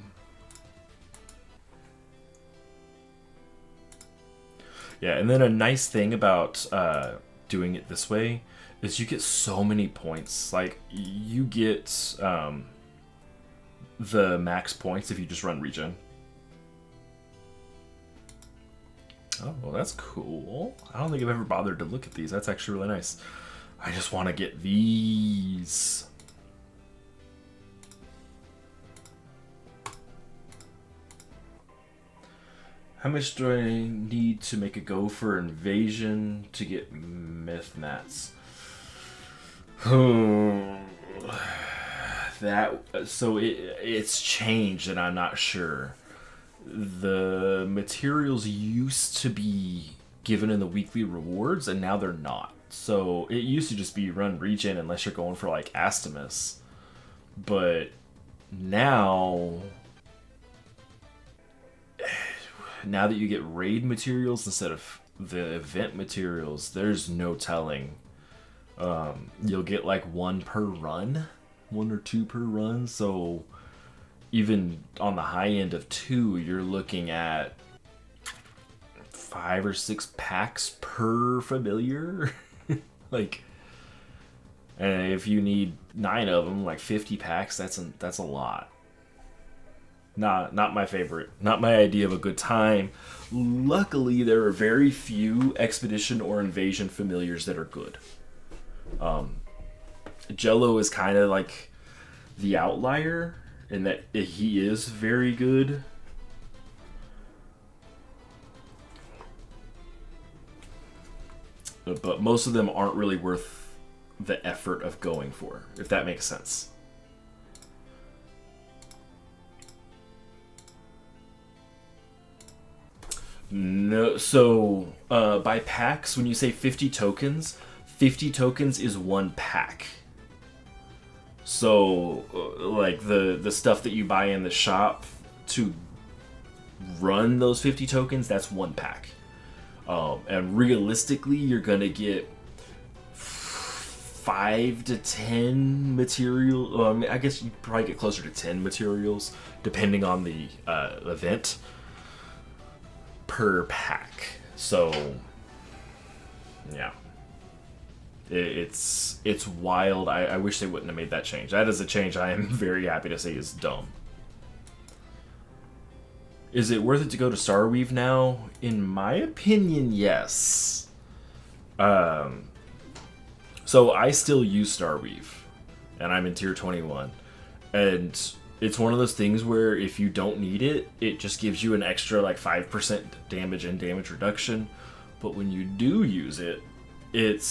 Yeah, and then a nice thing about doing it this way is you get so many points. Like, you get the max points if you just run regen. Oh, well, that's cool. I don't think I've ever bothered to look at these. That's actually really nice. I just want to get these. How much do I need to make a go for invasion to get myth mats? It's changed and I'm not sure. The materials used to be given in the weekly rewards and now they're not. So it used to just be run regen unless you're going for like Astemus. But now that you get raid materials instead of the event materials, there's no telling. You'll get like one or two per run. So even on the high end of 2, you're looking at 5 or 6 packs per familiar. Like, and if you need 9 of them, like 50 packs, that's a lot. Not my favorite. Not my idea of a good time. Luckily, there are very few expedition or invasion familiars that are good. Jello is kind of like the outlier in that he is very good. But most of them aren't really worth the effort of going for, if that makes sense. No, so by packs, when you say 50 tokens is 1 pack. So like the stuff that you buy in the shop to run those 50 tokens, that's 1 pack. And realistically, you're gonna get 5 to 10 material. I guess you probably get closer to 10 materials depending on the event per pack. So yeah, it's wild. I wish they wouldn't have made that change. That is a change I am very happy to say is dumb. Is it worth it to go to Starweave now? In my opinion, yes. So I still use Starweave, and I'm in tier 21, and it's one of those things where if you don't need it, it just gives you an extra like 5% damage and damage reduction. But when you do use it, it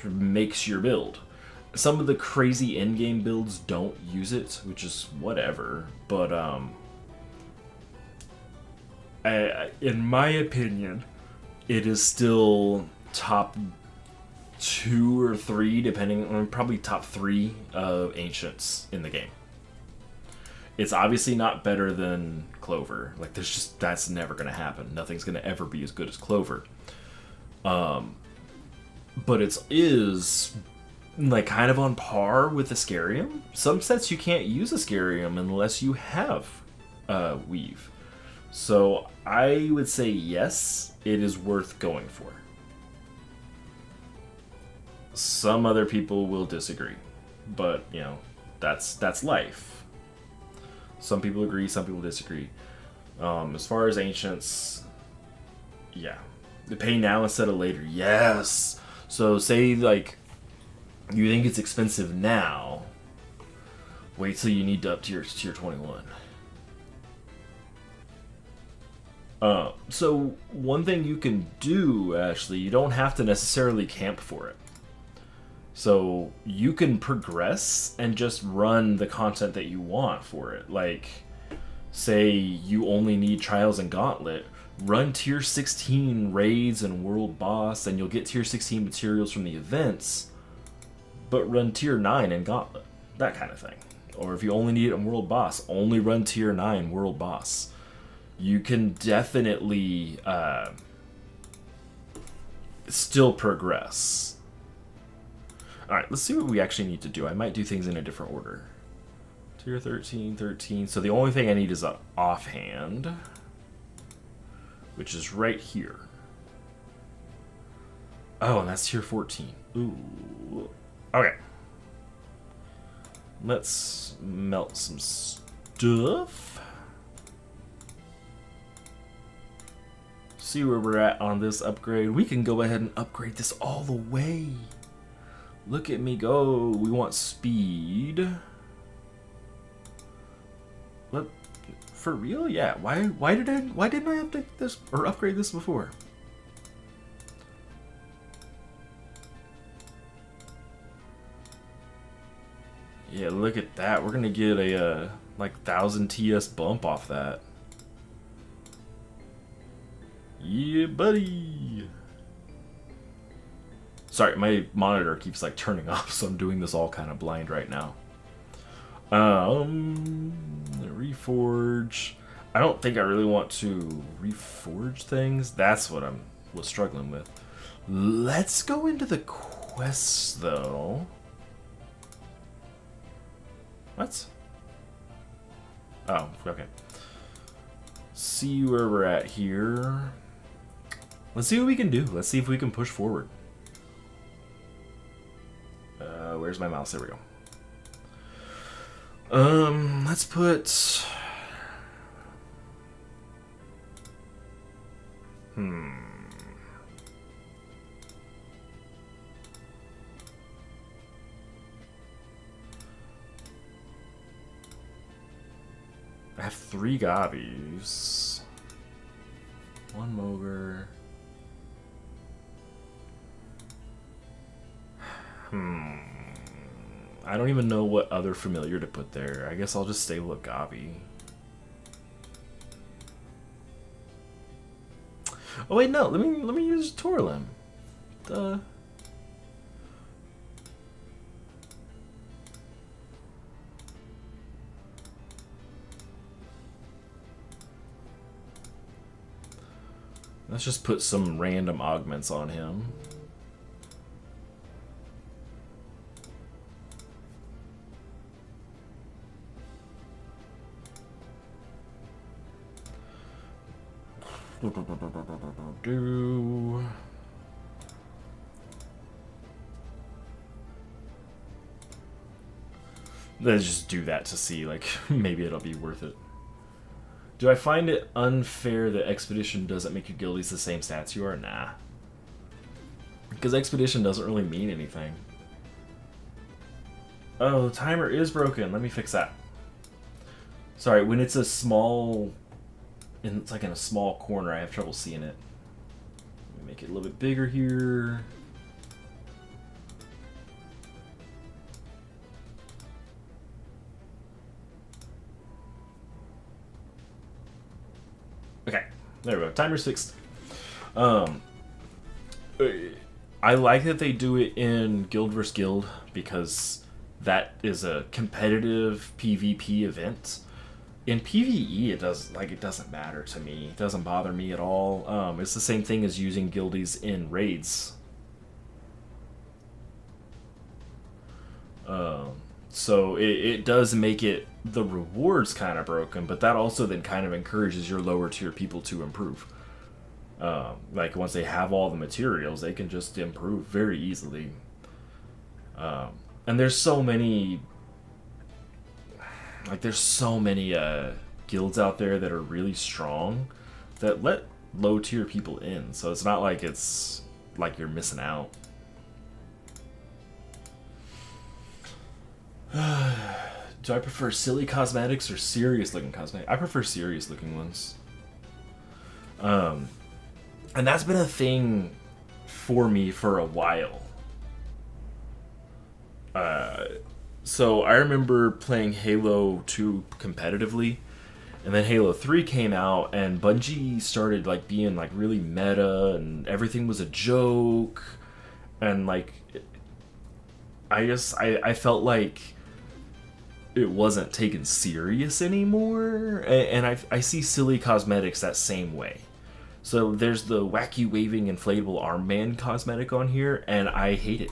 makes your build. Some of the crazy endgame builds don't use it, which is whatever. But in my opinion, it is still top 2 or 3, depending on probably top 3 of ancients in the game. It's obviously not better than Clover. Like, that's never going to happen. Nothing's going to ever be as good as Clover. But it is like kind of on par with Ascarium. Some sets you can't use Ascarium unless you have Weave. So I would say yes, it is worth going for. Some other people will disagree, but you know, that's life. Some people agree, some people disagree. As far as ancients, yeah, they pay now instead of later. Yes. So say like you think it's expensive now, wait till you need to up to your tier 21. So one thing you can do, actually, you don't have to necessarily camp for it. So you can progress and just run the content that you want for it. Like, say you only need Trials and Gauntlet, run tier 16 raids and world boss, and you'll get tier 16 materials from the events, but run tier 9 and Gauntlet, that kind of thing. Or if you only need a world boss, only run tier 9 world boss. You can definitely still progress. Alright, let's see what we actually need to do. I might do things in a different order. Tier 13, 13. So the only thing I need is an offhand, which is right here. Oh, and that's tier 14. Ooh. Okay. Let's melt some stuff. See where we're at on this upgrade. We can go ahead and upgrade this all the way. Look at me go. We want speed. For real? Yeah. Why didn't I update this or upgrade this before? Yeah, look at that. We're gonna get a like 1000 TS bump off that. Yeah, buddy. Sorry, my monitor keeps like turning off, so I'm doing this all kind of blind right now. Reforge. I don't think I really want to reforge things. That's what I was struggling with. Let's go into the quests though. What? Oh, okay. See where we're at here. Let's see what we can do. Let's see if we can push forward. Where's my mouse? There we go. Let's put... I have 3 Gobbies. 1 Mogre. I don't even know what other familiar to put there. I guess I'll just stay with Gobby. Oh wait, no. Let me use Torlim. Duh. Let's just put some random augments on him. Let's just do that to see, like, maybe it'll be worth it. Do I find it unfair that Expedition doesn't make your guildies the same stats you are? Nah. Because Expedition doesn't really mean anything. Oh, the timer is broken. Let me fix that. Sorry, when it's a small... it's like in a small corner, I have trouble seeing it. Let me make it a little bit bigger here. Okay, there we go. Timer's fixed. I like that they do it in Guild vs. Guild because that is a competitive PvP event. In PvE, it doesn't matter to me. It doesn't bother me at all. It's the same thing as using guildies in raids. So it does make it the rewards kind of broken, but that also then kind of encourages your lower tier people to improve. Like once they have all the materials, they can just improve very easily. And there's so many. Like, there's so many guilds out there that are really strong that let low-tier people in. So it's not like it's like you're missing out. Do I prefer silly cosmetics or serious-looking cosmetics? I prefer serious-looking ones. And that's been a thing for me for a while. So I remember playing Halo 2 competitively, and then Halo 3 came out, and Bungie started like being like really meta, and everything was a joke, and like I felt like it wasn't taken serious anymore, and I see silly cosmetics that same way. So there's the wacky waving inflatable armband cosmetic on here, and I hate it.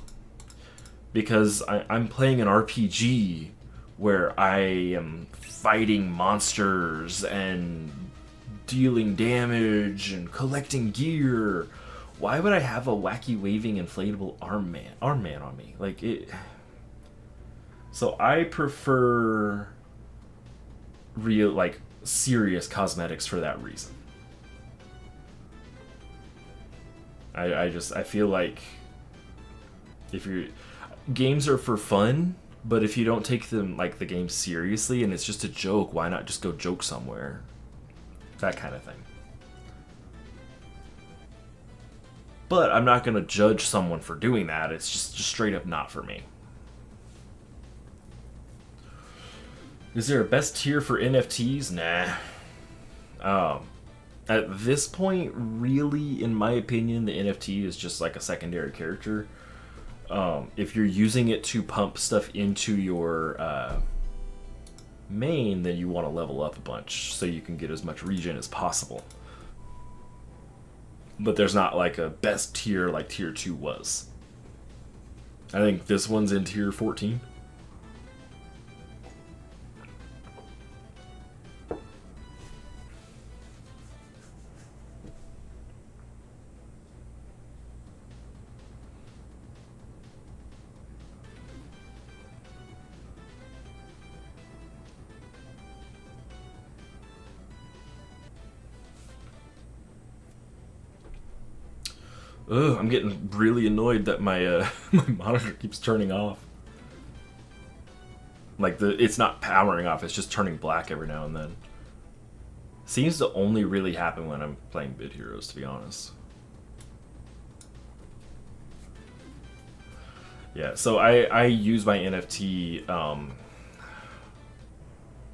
Because I'm playing an RPG where I am fighting monsters and dealing damage and collecting gear. Why would I have a wacky waving inflatable armband on me? Like it. So I prefer real, like, serious cosmetics for that reason. I feel like if you're... games are for fun, But if you don't take them like the game seriously and it's just a joke, why not just go joke somewhere? That kind of thing. But I'm not gonna judge someone for doing that. It's just straight up not for me. Is there a best tier for NFTs? Nah. At this point, really, in my opinion, the NFT is just like a secondary character. If you're using it to pump stuff into your main, then you want to level up a bunch so you can get as much regen as possible. But there's not like a best tier like tier 2 was. I think this one's in tier 14. Ugh, I'm getting really annoyed that my my monitor keeps turning off. Like it's not powering off; it's just turning black every now and then. Seems to only really happen when I'm playing Bid Heroes, to be honest. Yeah, so I use my NFT.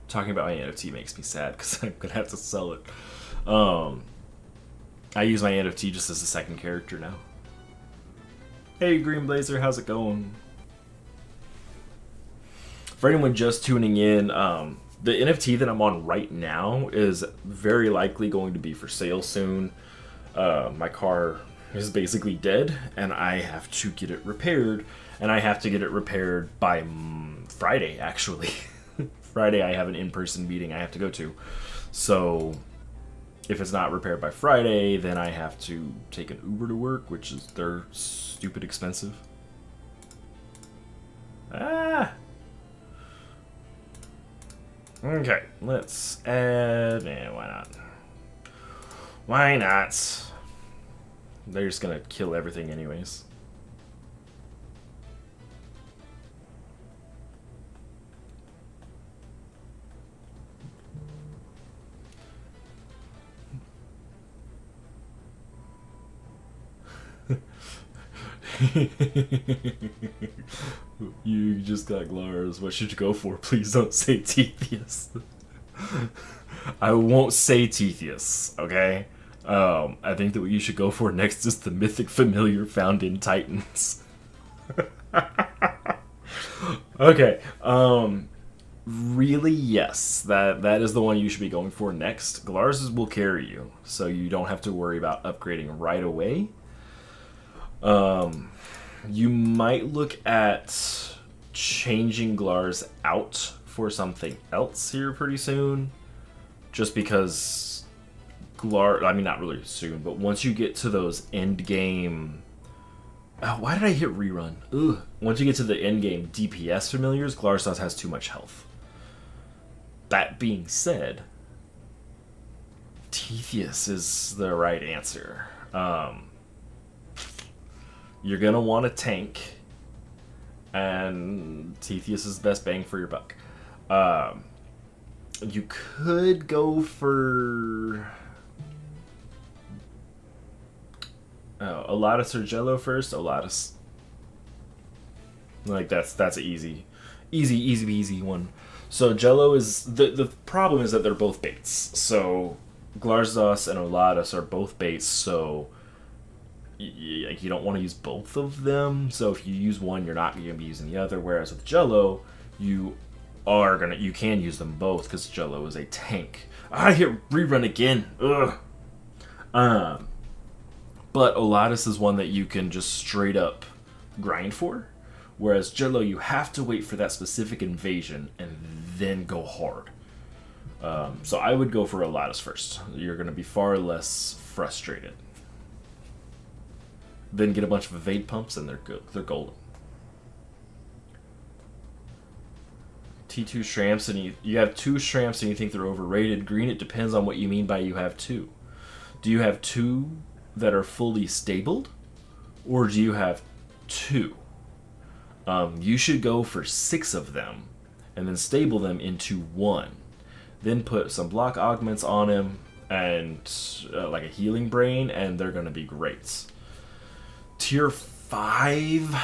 Talking about my NFT makes me sad because I'm gonna have to sell it. I use my NFT just as a second character now. Hey Green Blazer, how's it going? For anyone just tuning in, the NFT that I'm on right now is very likely going to be for sale soon. My car is basically dead and I have to get it repaired, and I have to get it repaired by Friday actually. Friday I have an in-person meeting I have to go to, so if it's not repaired by Friday, then I have to take an Uber to work, which is they're stupid expensive. Ah. Okay, let's add. Why not? Why not? They're just gonna kill everything anyways. You just got Glars. What should you go for? Please don't say Tetheus. I won't say Tetheus, okay? I think that what you should go for next is the mythic familiar found in Titans. Okay, really, yes, that is the one you should be going for next. Glars will carry you, so you don't have to worry about upgrading right away. You might look at changing Glars out for something else here pretty soon, just because Glars, I mean not really soon, but once you get to those end game, why did I hit rerun? Ugh. Once you get to the end game DPS familiars, Glars has too much health. That being said, Tetheus is the right answer. You're gonna want a tank, and Tetheus is the best bang for your buck. You could go for Olatus or Jello first. Olatus, like that's an easy one. So Jello is the problem is that they're both baits. So Glarzos and Olatus are both baits. So you don't want to use both of them. So if you use one, you're not going to be using the other. Whereas with Jello, you can use them both because Jello is a tank. I hit rerun again. Ugh. But Olatus is one that you can just straight up grind for. Whereas Jello, you have to wait for that specific invasion and then go hard. So I would go for Olatus first. You're going to be far less frustrated. Then get a bunch of evade pumps and they're good. They're golden. T2 Shramps and you have 2 Shramps and you think they're overrated. Green, it depends on what you mean by you have 2. Do you have 2 that are fully stabled? Or do you have 2? You should go for 6 of them and then stable them into 1. Then put some block augments on him and like a healing brain, and they're going to be great. Tier 5.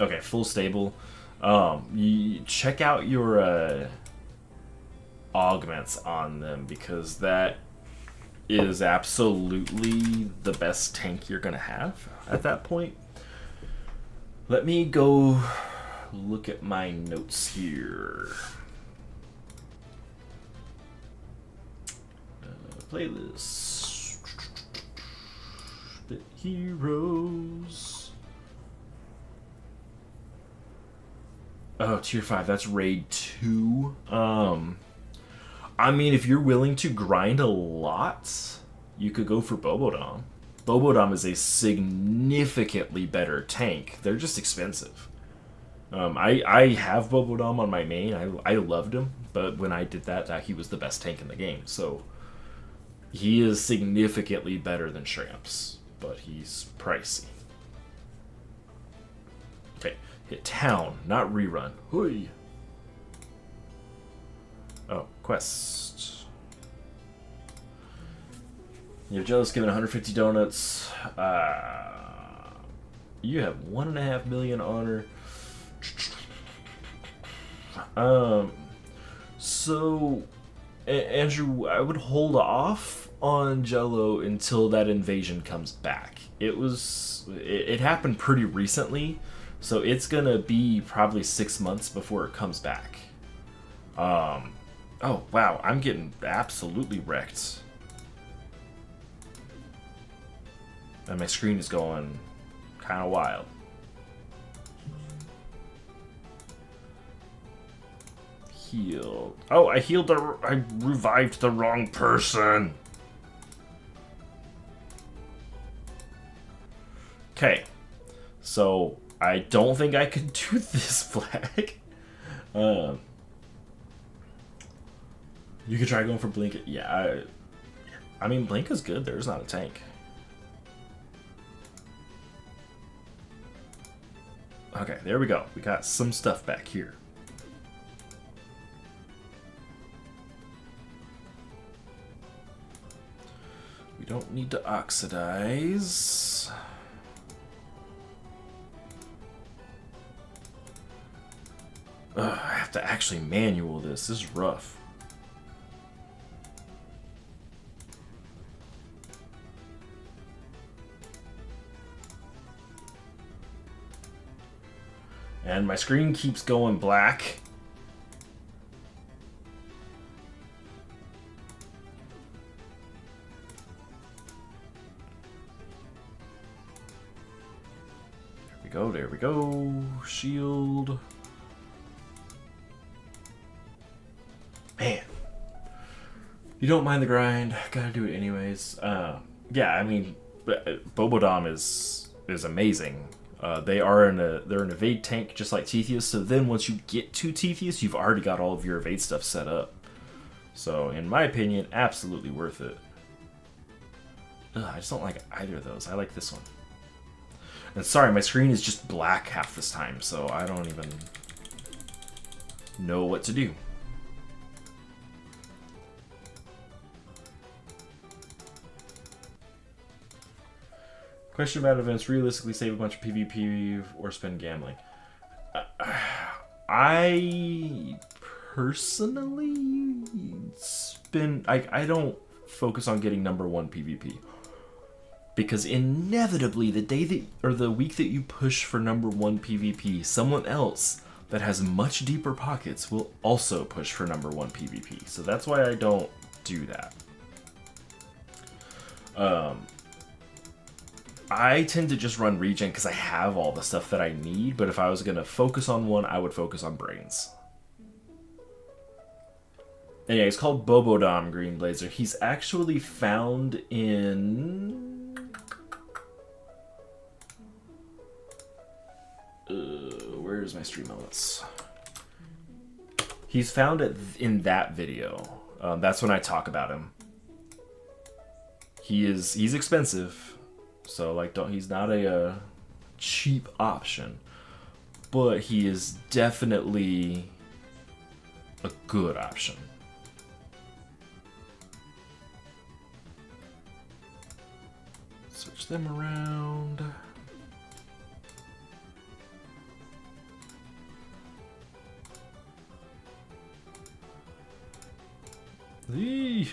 Okay, full stable. You check out your augments on them, because that is absolutely the best tank you're gonna have at that point. Let me go look at my notes here. Playlist. Bit heroes. Oh, tier 5. That's raid 2. I mean, if you're willing to grind a lot, you could go for Bobodom. Bobodom is a significantly better tank. They're just expensive. I have Bobodom on my main. I loved him, but when I did that, he was the best tank in the game. So he is significantly better than Shramps, but he's pricey. Okay, hit town, not rerun. Hoi. Oh, quest. You're jealous given 150 donuts. You have 1.5 million honor. So, Andrew, I would hold off on Jello until that invasion comes back. It happened pretty recently, so it's gonna be probably 6 months before it comes back. Oh, wow, I'm getting absolutely wrecked. And my screen is going kind of wild. Healed. Oh, I revived the wrong person. Okay. So, I don't think I can do this flag. You could try going for Blink. Yeah, I mean, Blink is good. There's not a tank. Okay, there we go. We got some stuff back here. We don't need to oxidize. I have to actually manual this. This is rough. And my screen keeps going black. There we go. Shield. Man. You don't mind the grind. Gotta do it anyways. Yeah, I mean, Bobodom is amazing. They're an evade tank just like Tetheus, so then once you get to Tetheus, you've already got all of your evade stuff set up. So, in my opinion, absolutely worth it. I just don't like either of those. I like this one. And sorry, my screen is just black half this time, so I don't even know what to do. Question about events. Realistically, save a bunch of PvP or spend gambling. I personally spend... I don't focus on getting #1 PvP. Because inevitably, the day that, or the week that you push for #1 PvP, someone else that has much deeper pockets will also push for #1 PvP. So that's why I don't do that. I tend to just run regen because I have all the stuff that I need, but if I was going to focus on one, I would focus on brains. And yeah, he's called Bobodom Green Blazer. He's actually found in... where's my stream elements? He's found it in that video. That's when I talk about him. He's expensive, So like, he's not a cheap option, but he is definitely a good option. Switch them around. Eee.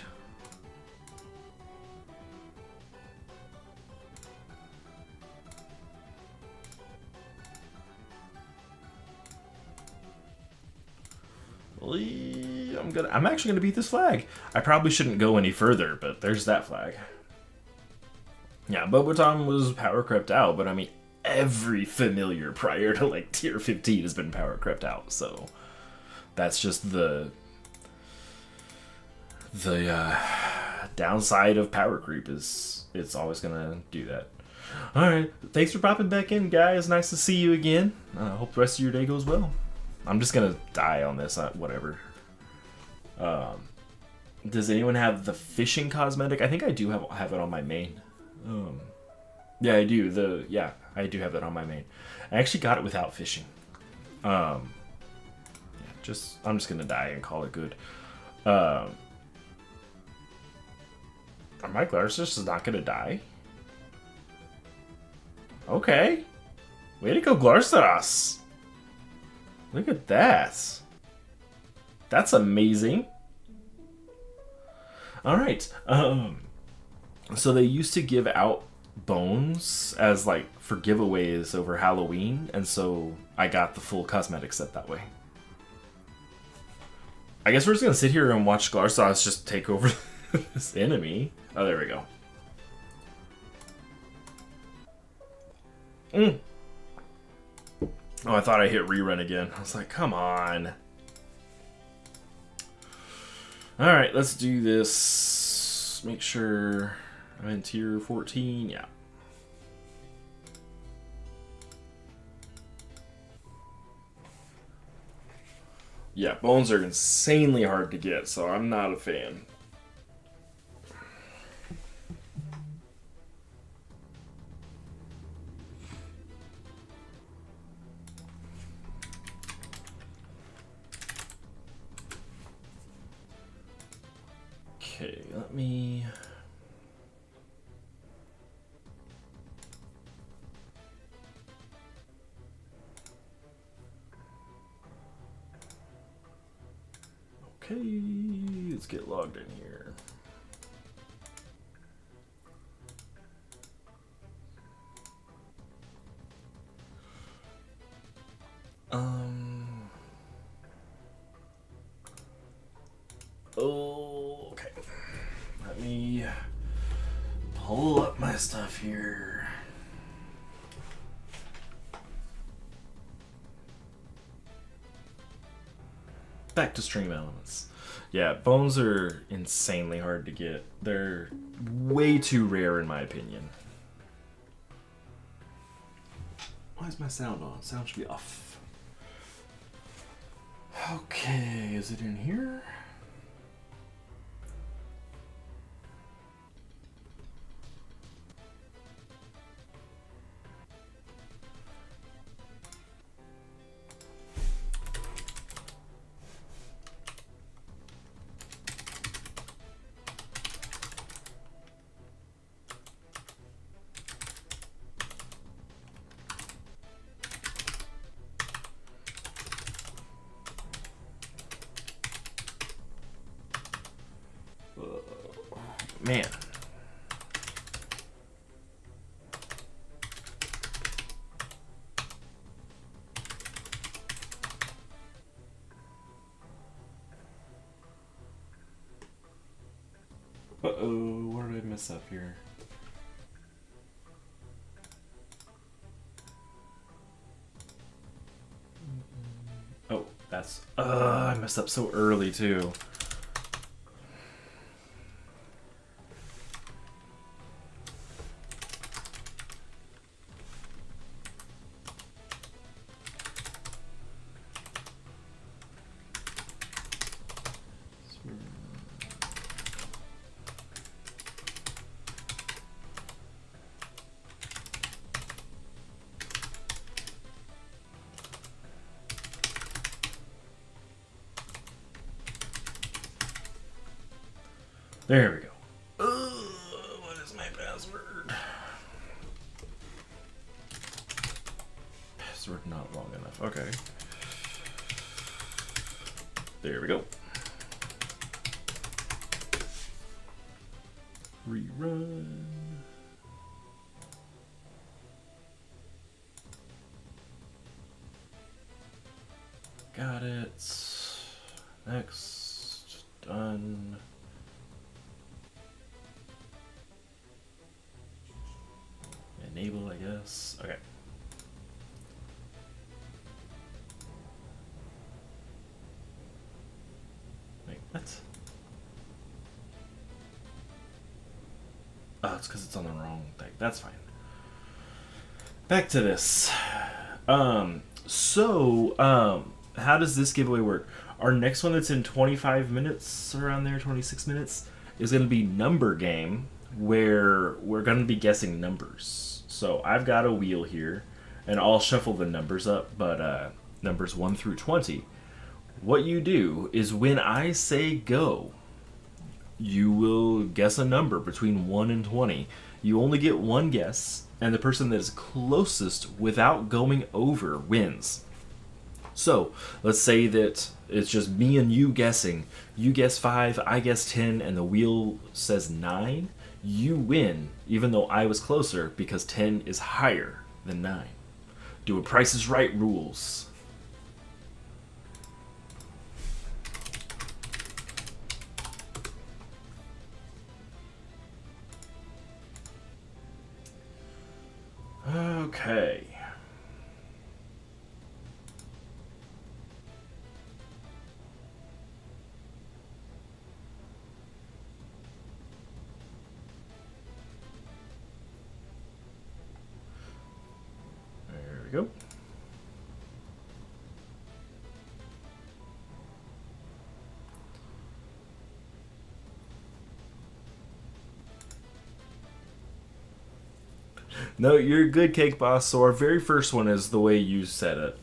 I'm actually gonna beat this flag. I probably shouldn't go any further, but there's that flag. Yeah, Bobotom was power crept out, but I mean, every familiar prior to like tier 15 has been power crept out, so that's just the downside of power creep is it's always gonna do that. Alright, thanks for popping back in, guys. Nice to see you again. Hope the rest of your day goes well. I'm just gonna die on this, whatever. Does anyone have the fishing cosmetic? I think I do have it on my main. Yeah, I do. I do have that on my main. I actually got it without fishing. Yeah, I'm just gonna die and call it good. My Glarus is not gonna die. Okay. Way to go, Glarus. Look at that. That's amazing. Alright. So they used to give out bones as like for giveaways over Halloween, and so I got the full cosmetic set that way. I guess we're just gonna sit here and watch Glarus just take over this enemy. Oh, there we go. Oh, I thought I hit rerun again. I was like, come on. Alright, let's do this. Make sure I'm in tier 14. Yeah. Yeah, bones are insanely hard to get, so I'm not a fan. Okay, let me... Okay, let's get logged in here. Okay. Let me pull up my stuff here. Back to stream elements. Yeah, bones are insanely hard to get. They're way too rare in my opinion. Why is my sound on? Sound should be off. Okay, is it in here? Man. Uh-oh, what did I mess up here? Oh, that's... I messed up so early, too. There we go. What is my password? Password not long enough. Okay. There we go. Rerun. Got it. Next. Done. Enable, I guess. Okay. Wait, what? Oh, it's because it's on the wrong thing. That's fine. Back to this. How does this giveaway work? Our next one that's in 25 minutes, around there, 26 minutes, is going to be Number Game, where we're going to be guessing numbers. So I've got a wheel here, and I'll shuffle the numbers up, but numbers 1 through 20. What you do is when I say go, you will guess a number between 1 and 20. You only get one guess, and the person that is closest without going over wins. So, let's say that it's just me and you guessing. You guess 5, I guess 10, and the wheel says 9. You win, even though I was closer, because 10 is higher than 9. Do a Price is Right rules. Okay. There we go. No, you're a good, Cake Boss. So our very first one is the way you said it.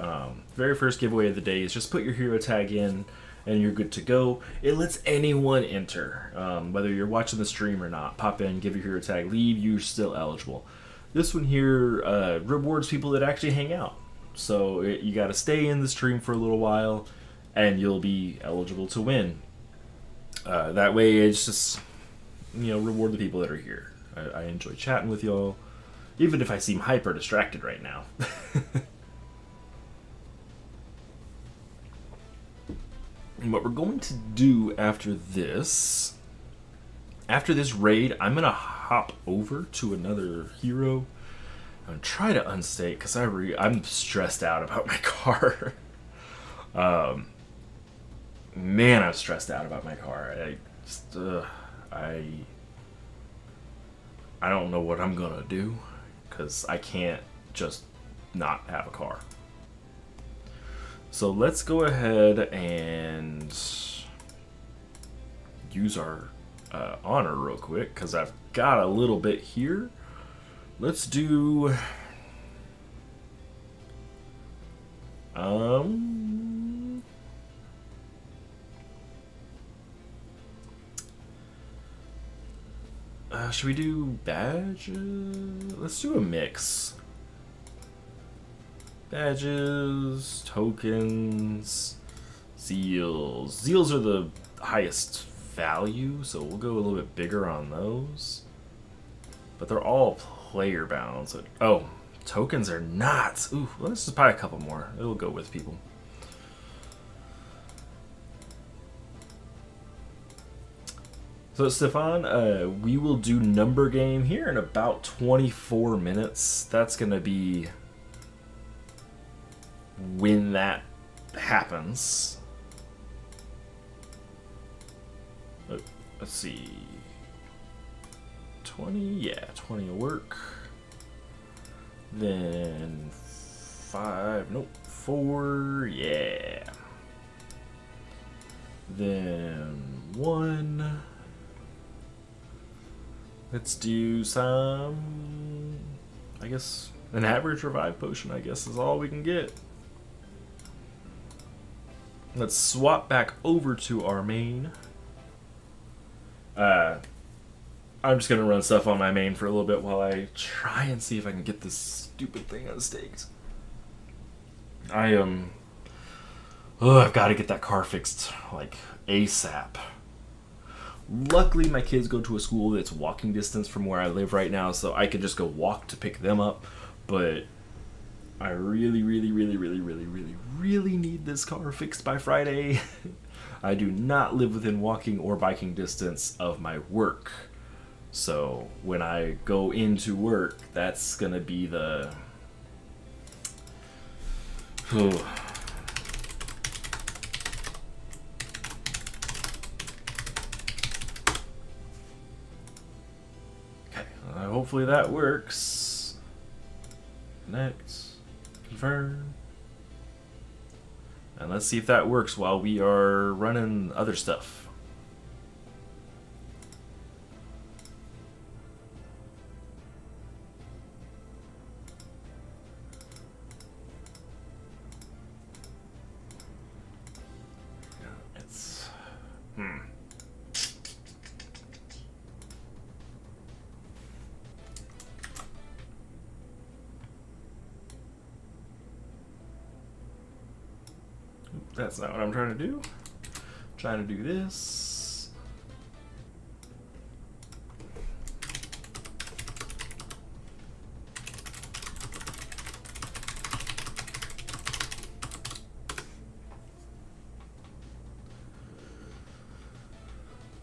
Very first giveaway of the day is just put your hero tag in and you're good to go. It lets anyone enter, whether you're watching the stream or not. Pop in, give your hero tag, leave, you're still eligible. This one here rewards people that actually hang out. So you got to stay in the stream for a little while and you'll be eligible to win. That way it's just, reward the people that are here. I enjoy chatting with y'all. Even if I seem hyper distracted right now. And what we're going to do after this raid, I'm going to hop over to another hero. I'm going to try to unstake because I'm stressed out about my car. Man, I'm stressed out about my car. I don't know what I'm going to do. Because I can't just not have a car. So let's go ahead and use our honor real quick, because I've got a little bit here. Let's do... should we do badges? Let's do a mix. Badges, tokens, zeals. Zeals are the highest value, so we'll go a little bit bigger on those. But they're all player bound. So, oh, tokens are not. Ooh, let's just buy a couple more. It'll go with people. So, Stefan, we will do Number Game here in about 24 minutes. That's going to be when that happens. Let's see. 20? Yeah, 20 will work. Then 5, nope, 4, yeah. Then 1. Let's do some, I guess, an average revive potion, I guess, is all we can get. Let's swap back over to our main. Uh, I'm just gonna run stuff on my main for a little bit while I try and see if I can get this stupid thing unstaked. I am. Oh, I've got to get that car fixed like ASAP. Luckily, my kids go to a school that's walking distance from where I live right now, so I can just go walk to pick them up. But I really, really, really, really, really, really, really need this car fixed by Friday. I do not live within walking or biking distance of my work. So when I go into work, that's gonna be the. Okay, hopefully that works. Connect, confirm. And let's see if that works while we are running other stuff. It's That's not what I'm trying to do. I'm trying to do this.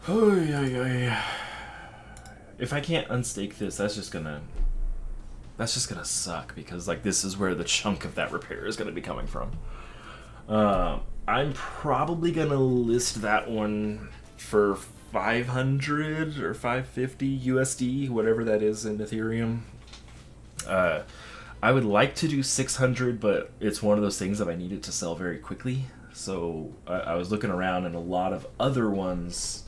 Oh yeah. If I can't unstake this, that's just gonna suck because like this is where the chunk of that repair is gonna be coming from. I'm probably gonna list that one for 500 or 550 USD, whatever that is in Ethereum. I would like to do 600, but it's one of those things that I need it to sell very quickly. So I was looking around, and a lot of other ones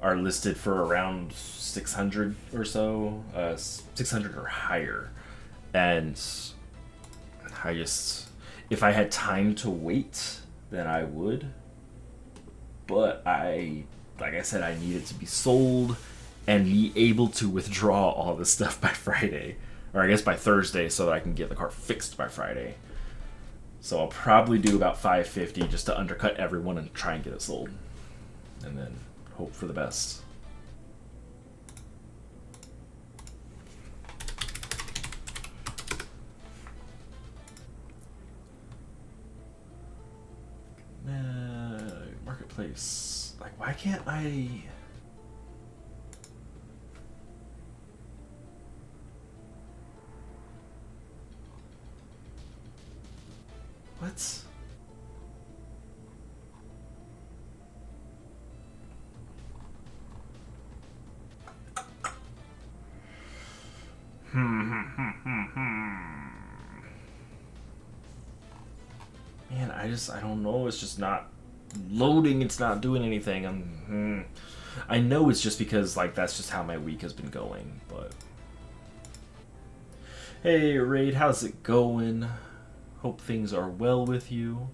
are listed for around 600 or so, 600 or higher. And I just, if I had time to wait, then I would. But like I said, I need it to be sold and be able to withdraw all this stuff by Friday. Or I guess by Thursday, so that I can get the car fixed by Friday. So I'll probably do about 550 just to undercut everyone and try and get it sold. And then hope for the best. Marketplace. Like, why can't I... What? Man, I don't know. It's just not loading. It's not doing anything. I know it's just because, like, that's just how my week has been going, but... Hey, Raid, how's it going? Hope things are well with you.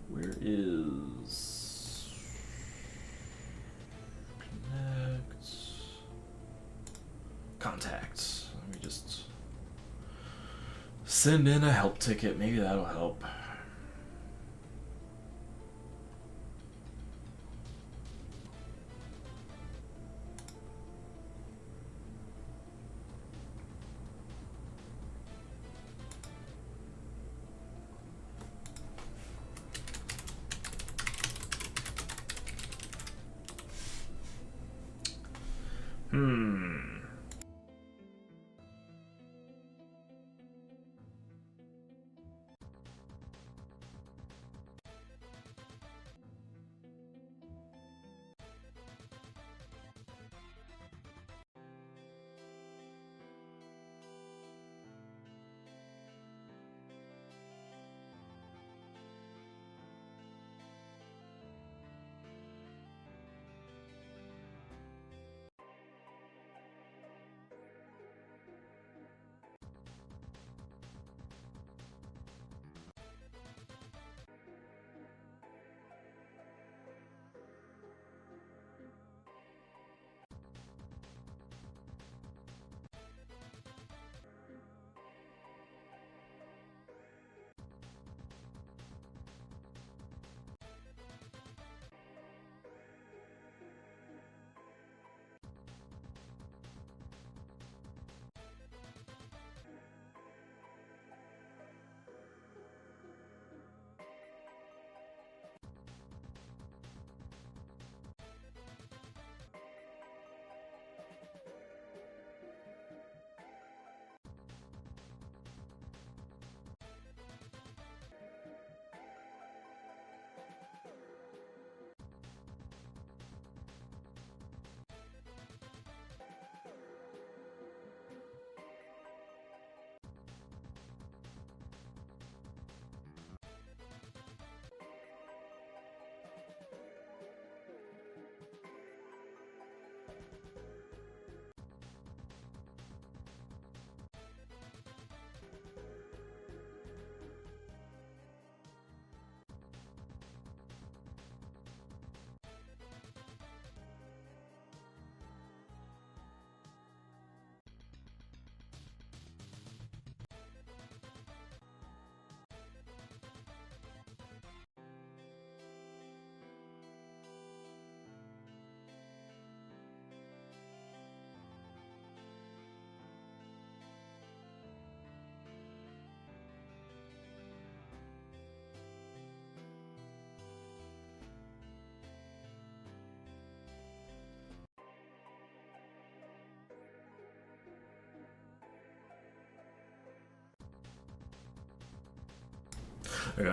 Where is connect contact? Let me just send in a help ticket. Maybe that'll help.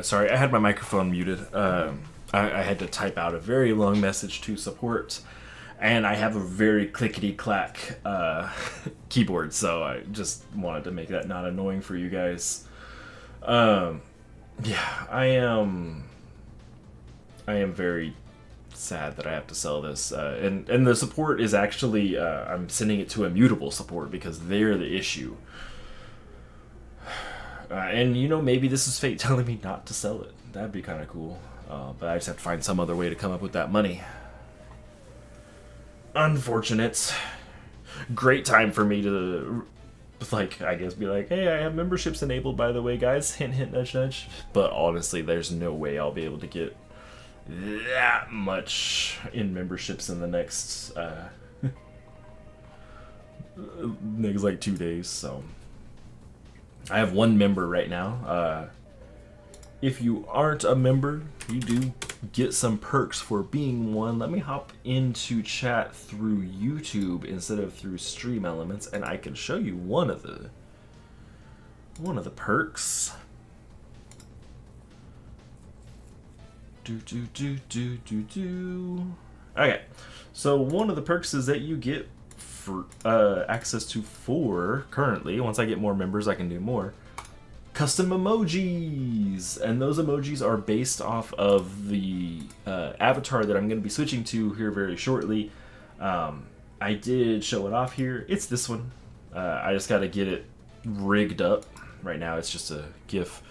Sorry, I had my microphone muted. I had to type out a very long message to support, and I have a very clickety-clack keyboard, so I just wanted to make that not annoying for you guys. Yeah, I am very sad that I have to sell this, and the support is actually I'm sending it to immutable support because they're the issue. And you know, maybe this is fate telling me not to sell it. That'd be kind of cool, but I just have to find some other way to come up with that money. Unfortunate. Great time for me to, like, I guess be like, hey, I have memberships enabled, by the way, guys. Hint, hint, nudge, nudge. But honestly, there's no way I'll be able to get that much in memberships in the next next like 2 days. So I have one member right now. If you aren't a member, you do get some perks for being one. Let me hop into chat through YouTube instead of through Stream Elements, and I can show you one of the perks. Okay, so one of the perks is that you get for access to 4 currently. Once I get more members, I can do more custom emojis, and those emojis are based off of the avatar that I'm going to be switching to here very shortly. I did show it off here. It's this one. I just got to get it rigged up. Right now it's just a GIF.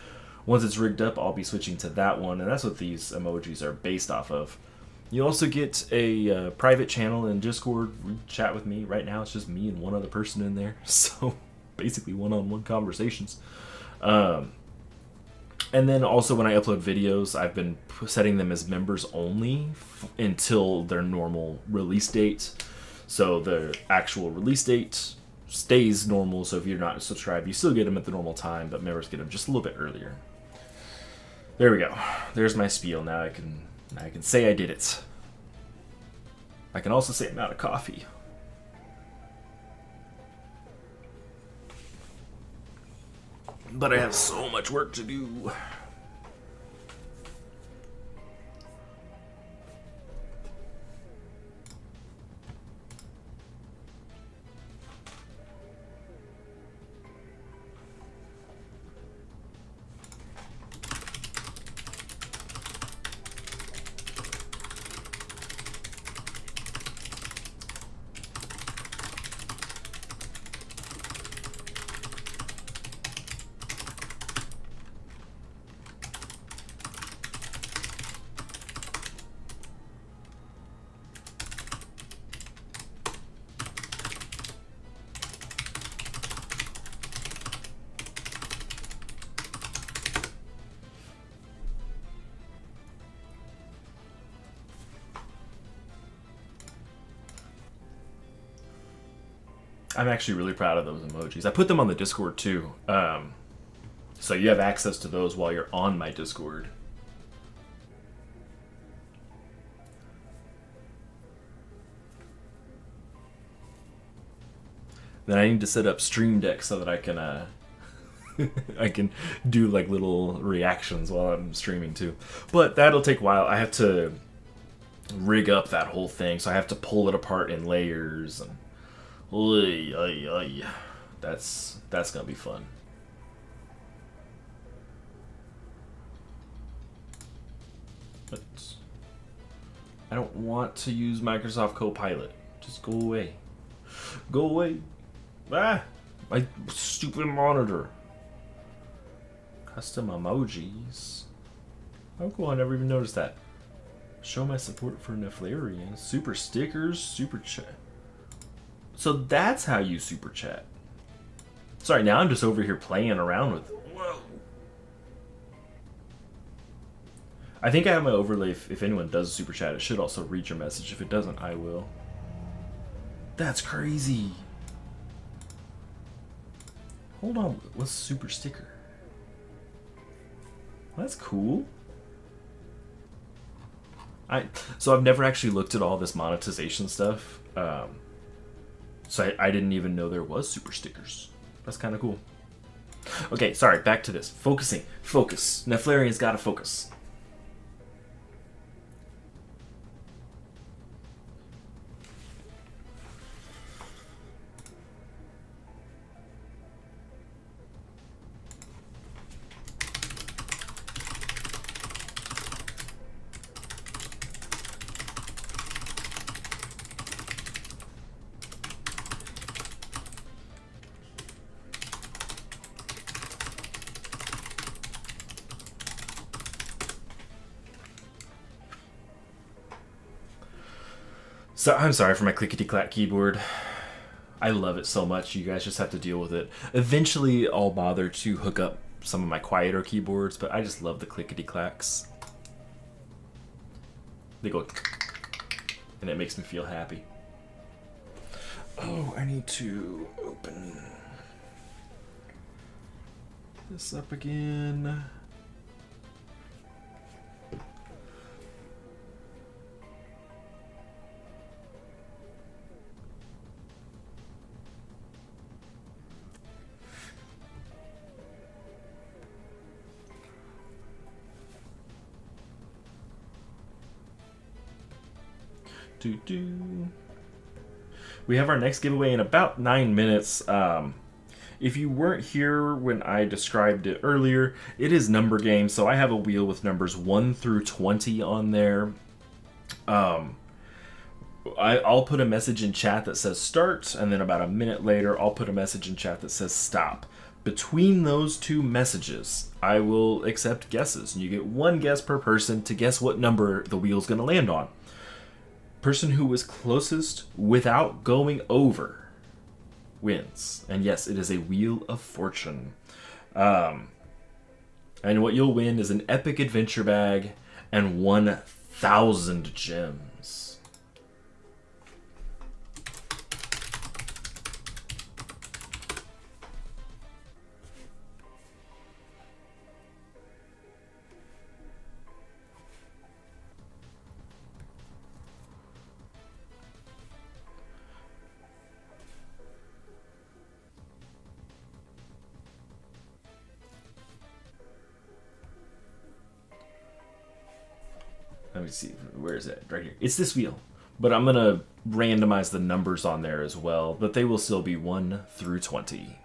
Once it's rigged up, I'll be switching to that one, and that's what these emojis are based off of. You also get a private channel in Discord. Chat with me. Right now it's just me and one other person in there, so basically one-on-one conversations. And then also when I upload videos, I've been setting them as members only until their normal release date. So the actual release date stays normal, so if you're not subscribed, you still get them at the normal time, but members get them just a little bit earlier. There we go. There's my spiel. Now I can say I did it. I can also say I'm out of coffee. But I have so much work to do. I'm actually really proud of those emojis. I put them on the Discord too. So you have access to those while you're on my Discord. Then I need to set up Stream Deck so that I can I can do like little reactions while I'm streaming too. But that'll take a while. I have to rig up that whole thing, so I have to pull it apart in layers and that's gonna be fun. But I don't want to use Microsoft Copilot. Just go away. Go away. Ah, my stupid monitor. Custom emojis. Oh cool, I never even noticed that. Show my support for Neflarian. Super stickers, super chat. So that's how you super chat. Sorry, now I'm just over here playing around with it. Whoa. I think I have my overlay. If anyone does super chat, it should also read your message. If it doesn't, I will. That's crazy. Hold on, what's super sticker? That's cool. So I've never actually looked at all this monetization stuff. So I didn't even know there was super stickers. That's kind of cool. Okay, sorry, back to this. Focusing. Focus. Neflarian's gotta focus. So I'm sorry for my clickety-clack keyboard. I love it so much. You guys just have to deal with it. Eventually, I'll bother to hook up some of my quieter keyboards, but I just love the clickety-clacks. They go, and it makes me feel happy. Oh, I need to open this up again. We have our next giveaway in about 9 minutes. If you weren't here when I described it earlier, it is number game, so I have a wheel with numbers 1 through 20 on there. I'll put a message in chat that says start, and then about a minute later, I'll put a message in chat that says stop. Between those two messages, I will accept guesses, and you get one guess per person to guess what number the wheel's going to land on. Person who was closest without going over wins. And yes, it is a Wheel of Fortune. And what you'll win is an epic adventure bag and 1,000 gems. Let me see, where is it? Right here. It's this wheel, but I'm gonna randomize the numbers on there as well, but they will still be 1 through 20.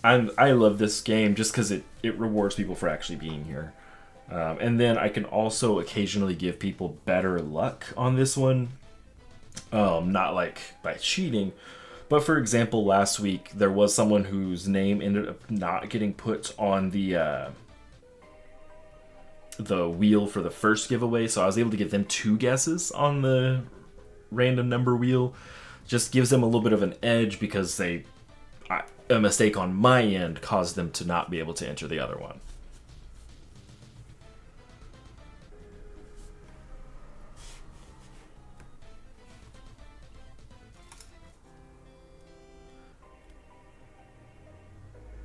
I love this game just because it rewards people for actually being here. And then I can also occasionally give people better luck on this one. Not like by cheating, but for example, last week there was someone whose name ended up not getting put on the wheel for the first giveaway, so I was able to give them 2 guesses on the random number wheel. Just gives them a little bit of an edge because a mistake on my end caused them to not be able to enter the other one.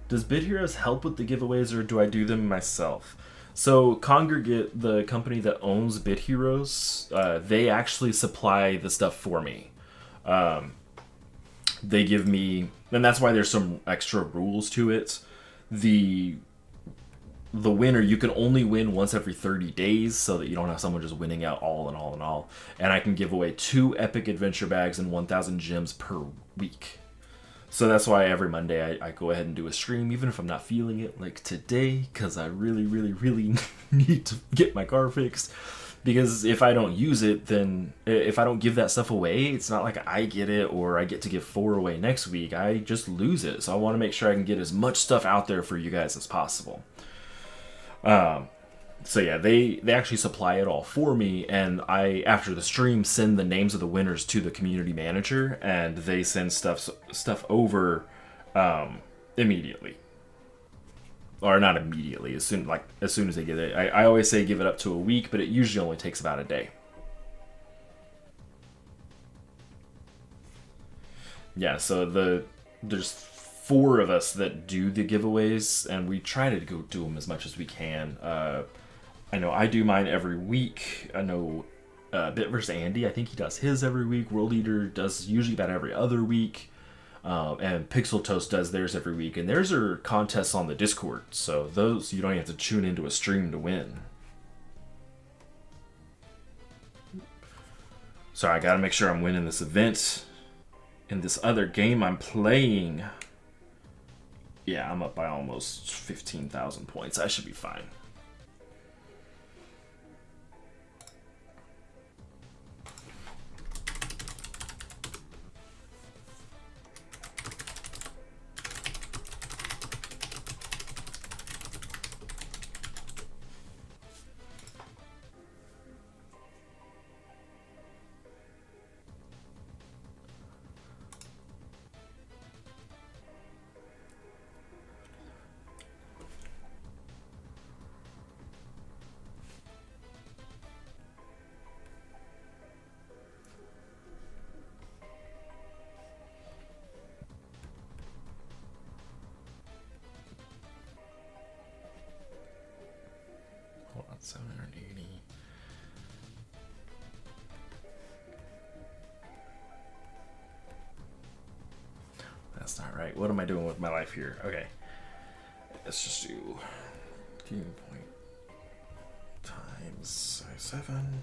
Does Bid Heroes help with the giveaways, or do I do them myself? So Congregate, the company that owns Bid Heroes, they actually supply the stuff for me. They give me, and that's why there's some extra rules to it. The winner, you can only win once every 30 days, so that you don't have someone just winning out all and all and all. And I can give away 2 epic adventure bags and 1,000 gems per week. So that's why every Monday I go ahead and do a stream, even if I'm not feeling it, like today, because I really, really, really need to get my car fixed. Because if I don't use it, then if I don't give that stuff away, it's not like I get it or I get to give 4 away next week. I just lose it. So I want to make sure I can get as much stuff out there for you guys as possible. So yeah, they actually supply it all for me, and I, after the stream, send the names of the winners to the community manager, and they send stuff over immediately. Or not immediately, as soon as they get it. I always say give it up to a week, but it usually only takes about a day. Yeah, so there's 4 of us that do the giveaways, and we try to go do them as much as we can. I know I do mine every week. I know Bit vs. Andy, I think he does his every week. World Eater does usually about every other week. And Pixel Toast does theirs every week, and theirs are contests on the Discord, so those you don't have to tune into a stream to win. Sorry, I gotta make sure I'm winning this event. In this other game I'm playing, yeah, I'm up by almost 15,000 points. I should be fine. Hold on, 780. That's not right. What am I doing with my life here? Okay. Let's just do 15 point times 7.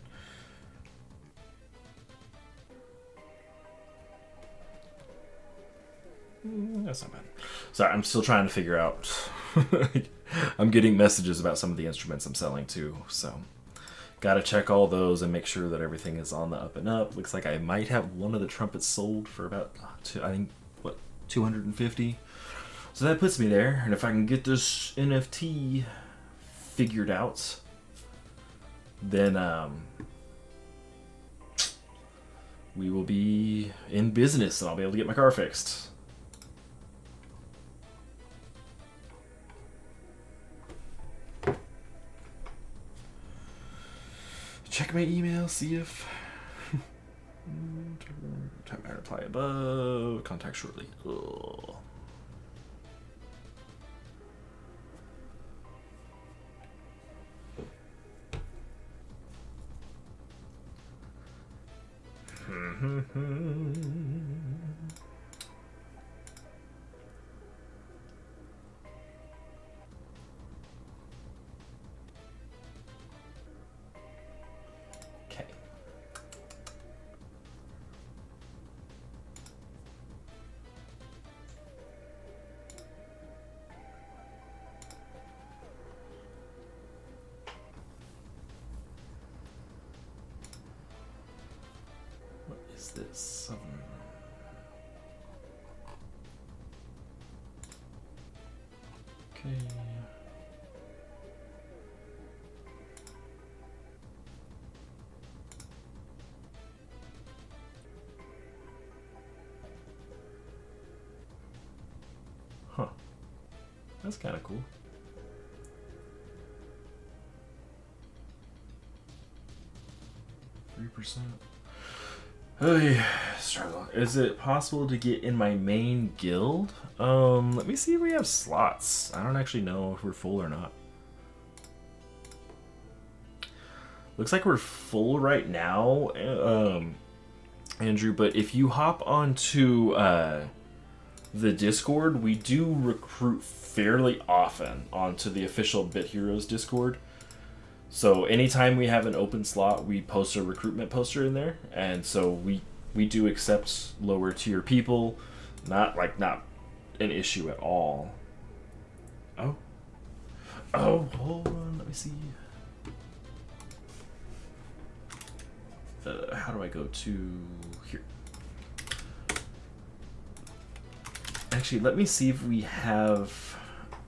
That's not bad. Sorry, I'm still trying to figure out. I'm getting messages about some of the instruments I'm selling too, so gotta check all those and make sure that everything is on the up and up. Looks like I might have one of the trumpets sold for about, I think, what, 250. So that puts me there, and if I can get this NFT figured out, then we will be in business, and I'll be able to get my car fixed. Check my email, see if type my reply above, contact shortly. Ugh. Okay. What is this? Okay. Huh. That's kind of cool. %. Oh yeah, struggle. Is it possible to get in my main guild? Let me see if we have slots. I don't actually know if we're full or not. Looks like we're full right now, Andrew, but if you hop onto the Discord, we do recruit fairly often onto the official Bit Heroes Discord. So anytime we have an open slot, we post a recruitment poster in there, and so we do accept lower tier people. Not an issue at all. Oh, hold on, let me see. How do I go to here? Actually, let me see if we have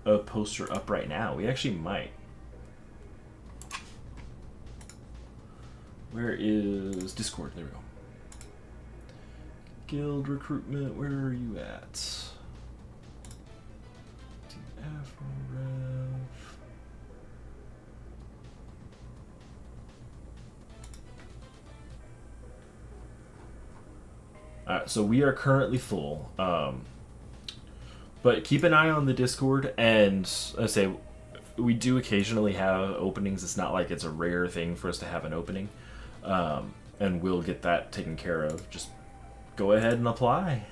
a poster up right now. We actually might. Where is Discord? There we go. Guild recruitment, where are you at? Rev. Alright, so we are currently full. But keep an eye on the Discord, and I say we do occasionally have openings. It's not like it's a rare thing for us to have an opening. And we'll get that taken care of. Just go ahead and apply.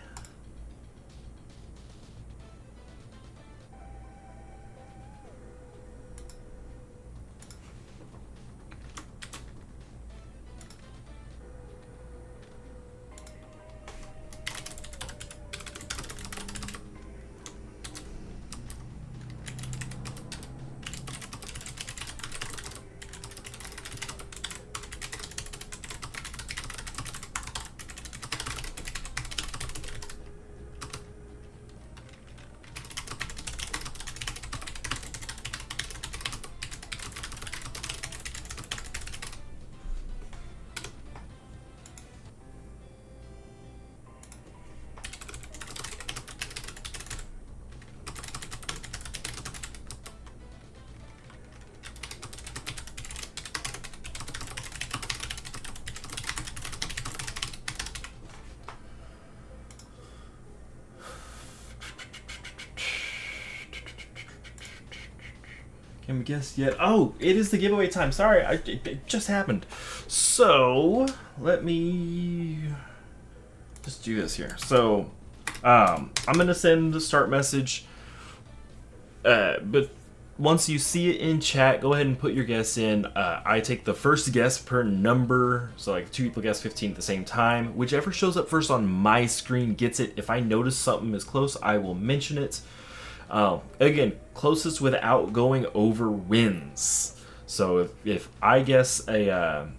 Can we guess yet? Oh, it is the giveaway time. Sorry, it just happened. So let me just do this here. So I'm gonna send the start message. But once you see it in chat, go ahead and put your guess in. I take the first guess per number, so like 2 people guess 15 at the same time. Whichever shows up first on my screen gets it. If I notice something is close, I will mention it. Again, closest without going over wins. So if I guess or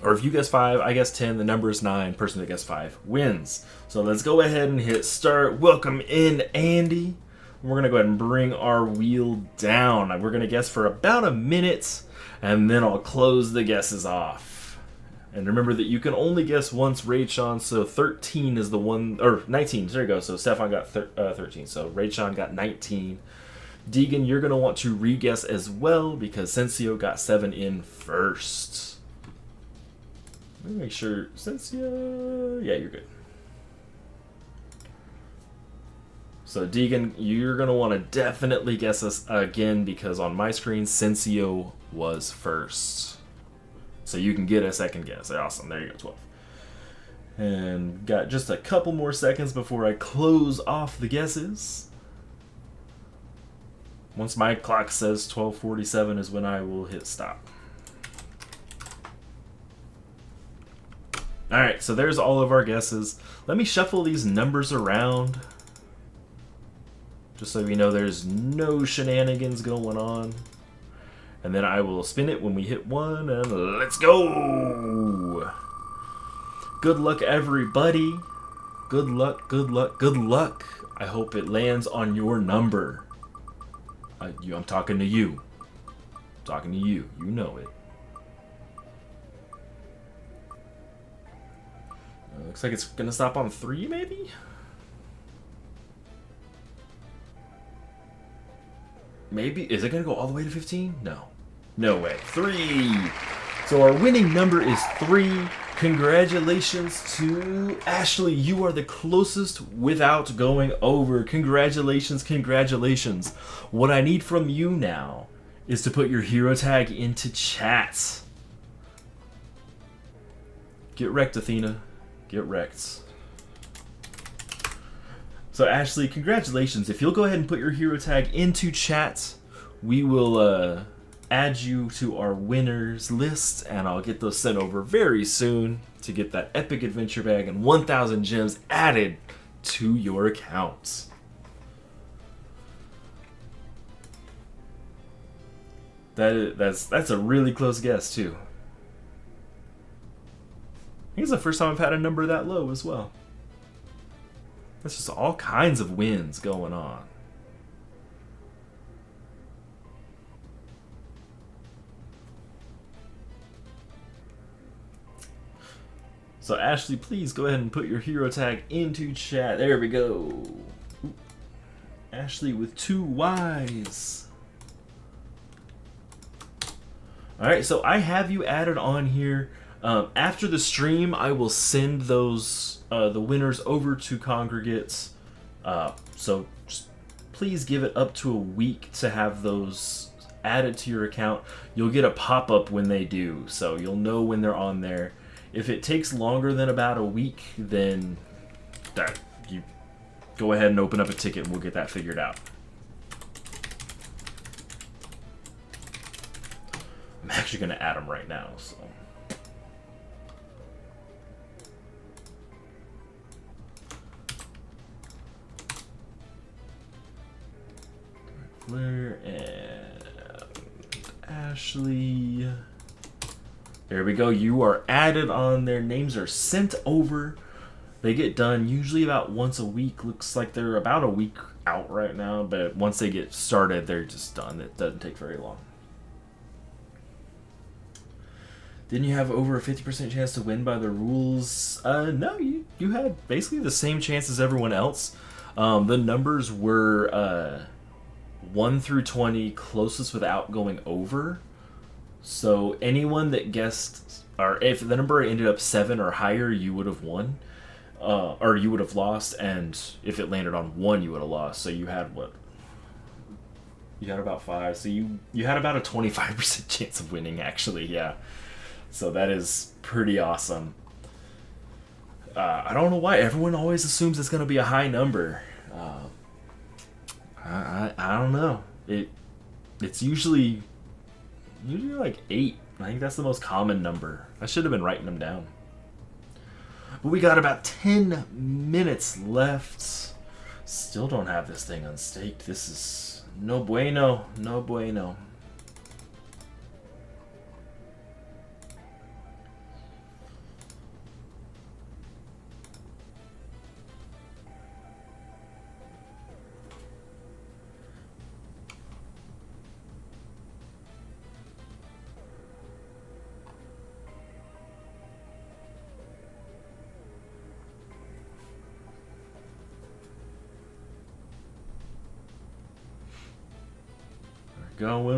if you guess 5, I guess 10, the number is 9, person that guessed 5 wins. So let's go ahead and hit start. Welcome in, Andy. We're going to go ahead and bring our wheel down. We're going to guess for about a minute, and then I'll close the guesses off. And remember that you can only guess once, Raychon, so 13 is the one, or 19, there you go. So Stefan got 13, so Raychon got 19. Deegan, you're going to want to re-guess as well, because Sensio got 7 in first. Let me make sure, Sensio, yeah, you're good. So Deegan, you're going to want to definitely guess us again because on my screen, Sensio was first. So you can get a second guess. Awesome. There you go, 12. And got just a couple more seconds before I close off the guesses. Once my clock says 12:47 is when I will hit stop. All right, so there's all of our guesses. Let me shuffle these numbers around, just so we know there's no shenanigans going on. And then I will spin it when we hit 1, and let's go! Good luck, everybody. Good luck, good luck, good luck. I hope it lands on your number. I'm talking to you. I'm talking to you. You know it. Looks like it's going to stop on 3, maybe? Maybe. Is it going to go all the way to 15? No. No way. 3. So our winning number is 3. Congratulations to Ashley. You are the closest without going over. Congratulations, congratulations. What I need from you now is to put your hero tag into chat. Get wrecked, Athena. Get wrecked. So Ashley, congratulations. If you'll go ahead and put your hero tag into chat, we will add you to our winners list, and I'll get those sent over very soon to get that epic adventure bag and 1,000 gems added to your account. That's a really close guess too. I think it's the first time I've had a number that low as well. That's just all kinds of wins going on. So Ashley, please go ahead and put your hero tag into chat. There we go. Ooh. Ashley with 2 Ys. Alright, so I have you added on here. After the stream, I will send those the winners over to congregates. So just please give it up to a week to have those added to your account. You'll get a pop-up when they do, so you'll know when they're on there. If it takes longer than about a week, then you go ahead and open up a ticket and we'll get that figured out. I'm actually going to add them right now. So. Fleur and Ashley. There we go. You are added on. Their names are sent over. They get done usually about once a week. Looks like they're about a week out right now, but once they get started, they're just done. It doesn't take very long. Didn't you have over a 50% chance to win by the rules? No, you had basically the same chance as everyone else. The numbers were 1 through 20, closest without going over. So anyone that guessed, or if the number ended up 7 or higher, you would have won, or you would have lost, and if it landed on 1, you would have lost. So you had what? You had about 5, so you had about a 25% chance of winning, actually. Yeah, so that is pretty awesome. I don't know why everyone always assumes it's going to be a high number. I don't know. It's usually like 8. I think that's the most common number. I should have been writing them down. But we got about 10 minutes left. Still don't have this thing unstaked. This is no bueno. No bueno.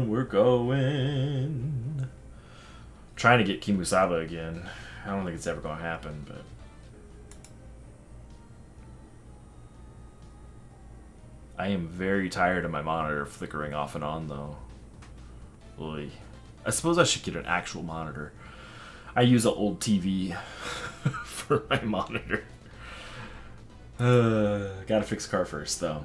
We're going. Trying to get Kimusaba again. I don't think it's ever going to happen, but. I am very tired of my monitor flickering off and on, though. Oy. I suppose I should get an actual monitor. I use an old TV for my monitor. Gotta fix car first, though.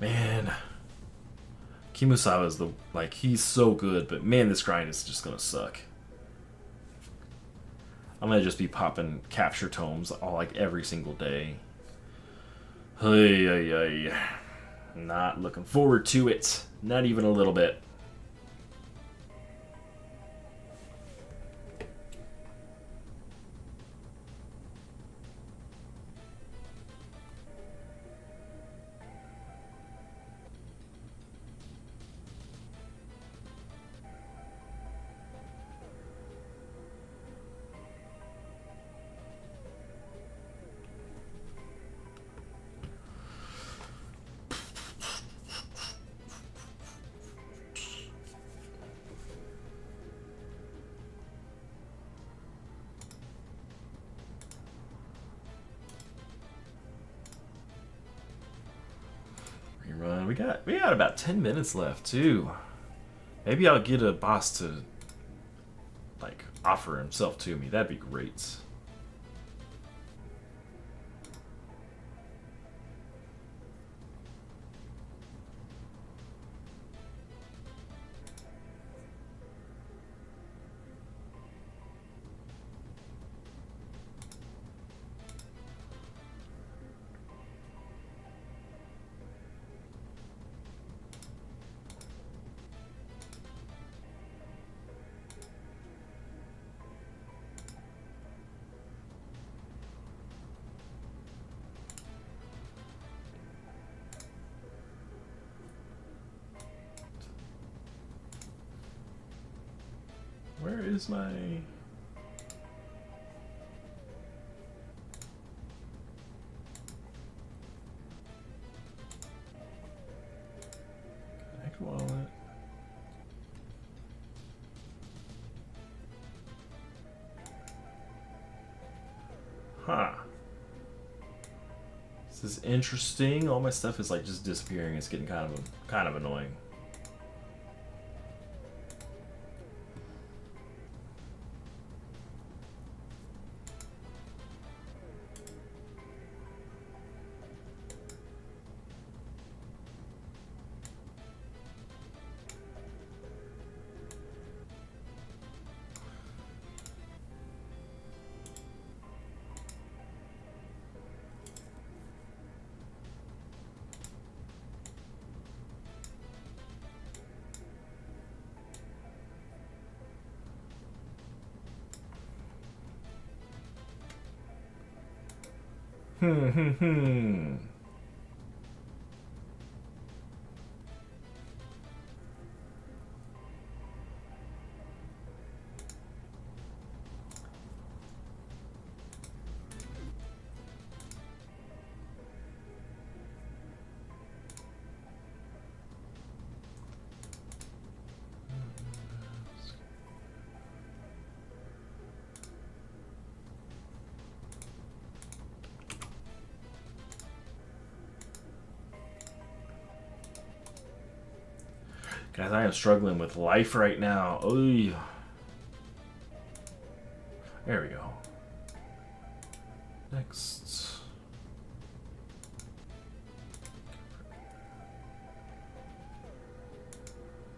Man, Kimusawa is he's so good, but man, this grind is just gonna suck. I'm gonna just be popping capture tomes every single day. Hey, hey, hey. Not looking forward to it. Not even a little bit. Rerun. We got about 10 minutes left too. Maybe I'll get a boss to offer himself to me. That'd be great. Where is my... Connect wallet. Huh. This is interesting. All my stuff is just disappearing. It's getting kind of annoying. Hmm. Guys, I am struggling with life right now. Oy. There we go. Next.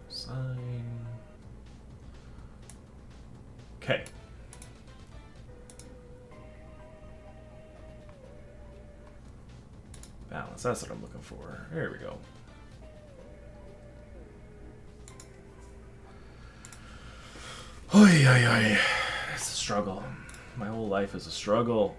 Sign. Okay. Balance, that's what I'm looking for. There we go. Oy, oy, oy. It's a struggle. My whole life is a struggle.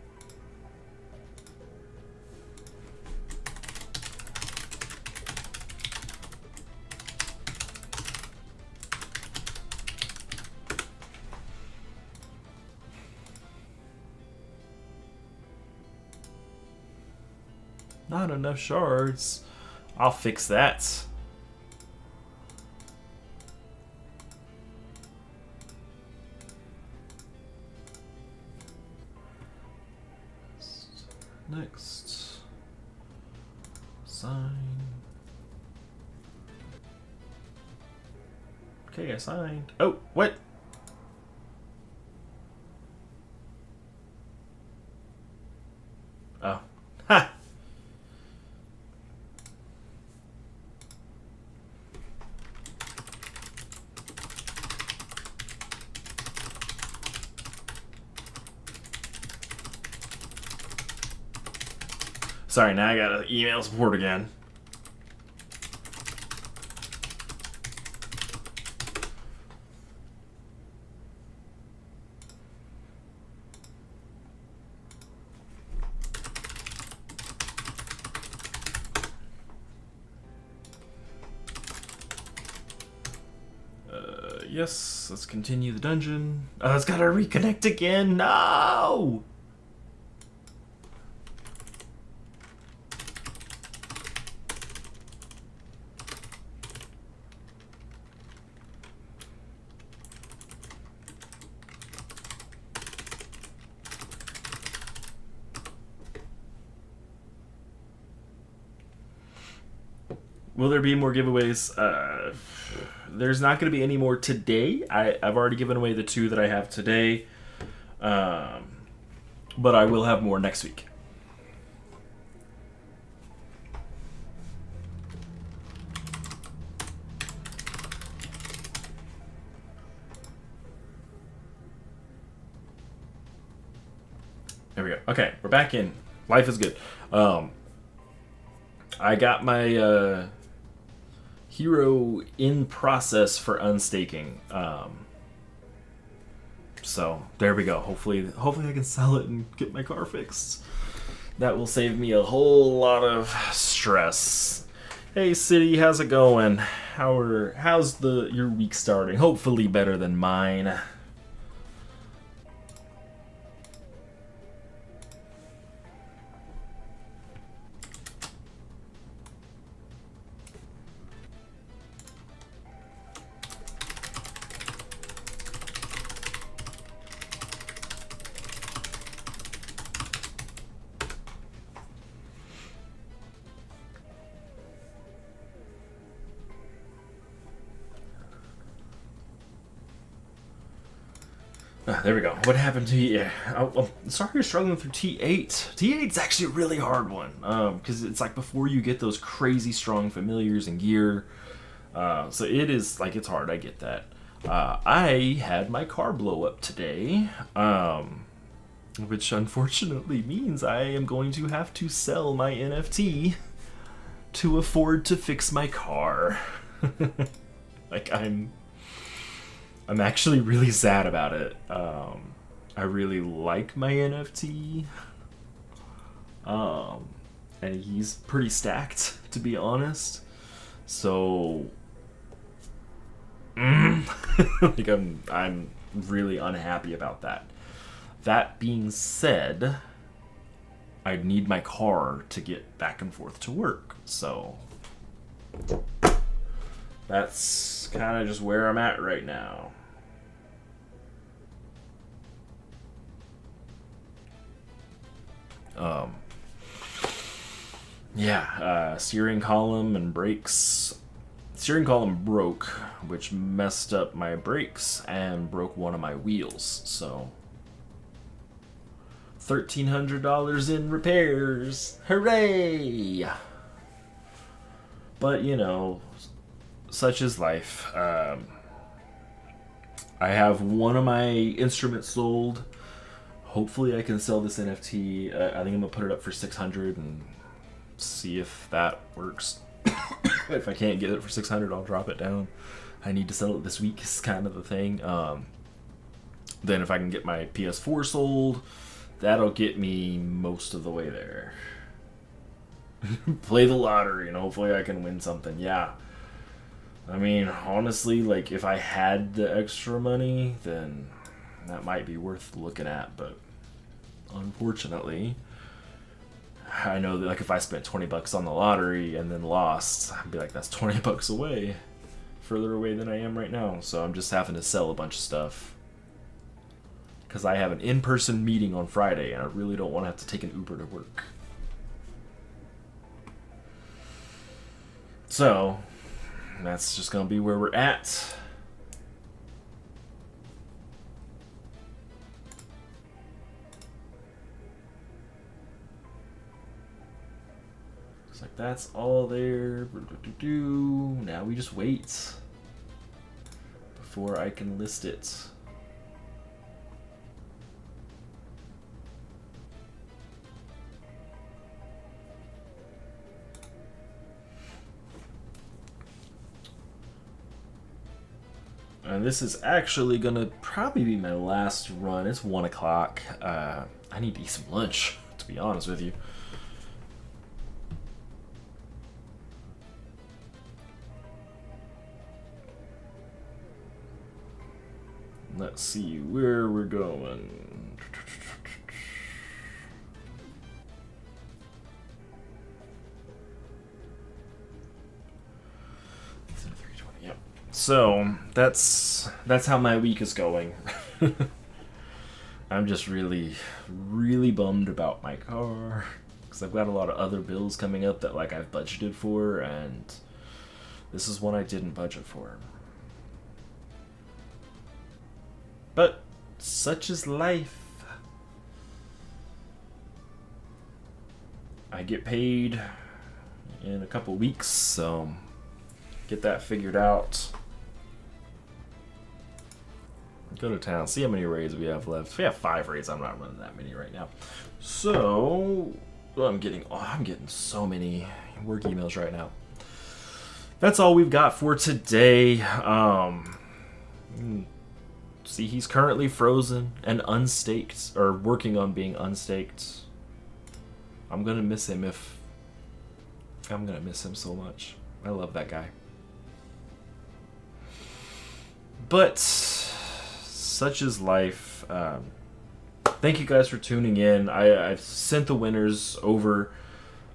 Not enough shards. I'll fix that. Next. Sign. Okay, I signed. Oh, what? Oh. Ha! Sorry, now I gotta email support again. Yes, let's continue the dungeon. Oh, it's gotta reconnect again. No! Will there be more giveaways? There's not going to be any more today. I've already given away the 2 that I have today. But I will have more next week. There we go. Okay, we're back in. Life is good. I got my hero in process for unstaking. So there we go. Hopefully I can sell it and get my car fixed. That will save me a whole lot of stress. Hey City, how's it going? How's your week starting? Hopefully better than mine. There we go. What happened to you? I'm sorry you're struggling through T8. T8's actually a really hard one. Because it's like before you get those crazy strong familiars and gear. So it is, like, it's hard. I get that. I had my car blow up today. Which unfortunately means I am going to have to sell my NFT to afford to fix my car. Like, I'm actually really sad about it. I really like my NFT. And he's pretty stacked, to be honest. So, like I'm really unhappy about that. That being said, I need my car to get back and forth to work. So that's kind of just where I'm at right now. Yeah, steering column and brakes steering column broke, which messed up my brakes and broke one of my wheels. So $1,300 in repairs. Hooray! But you know, such is life. I have one of my instruments sold. Hopefully I can sell this NFT. I think I'm gonna put it up for 600 and see if that works. If I can't get it for 600, I'll drop it down. I need to sell it this week is kind of the thing. Then if I can get my PS4 sold, that'll get me most of the way there. Play the lottery and hopefully I can win something. Yeah. I mean, honestly, like if I had the extra money, then that might be worth looking at, but unfortunately, I know that like if I spent $20 on the lottery and then lost, I'd be like, that's $20 away, further away than I am right now. So I'm just having to sell a bunch of stuff because I have an in-person meeting on Friday and I really don't want to have to take an Uber to work. So that's just gonna be where we're at. Like that's all there. Now we just wait before I can list it. And this is actually gonna probably be my last run. It's 1 o'clock. I need to eat some lunch, to be honest with you. Let's see where we're going. Yep. So that's how my week is going. I'm just really bummed about my car because I've got a lot of other bills coming up that like I've budgeted for, and this is one I didn't budget for. But such is life. I get paid in a couple weeks, so get that figured out. Go to town, see how many raids we have left. We have 5 raids. I'm not running that many right now. So well, I'm getting so many work emails right now. That's all we've got for today. See, he's currently frozen and unstaked, or working on being unstaked. I'm gonna miss him I'm gonna miss him so much. I love that guy. But such is life. Thank you guys for tuning in. I've sent the winners over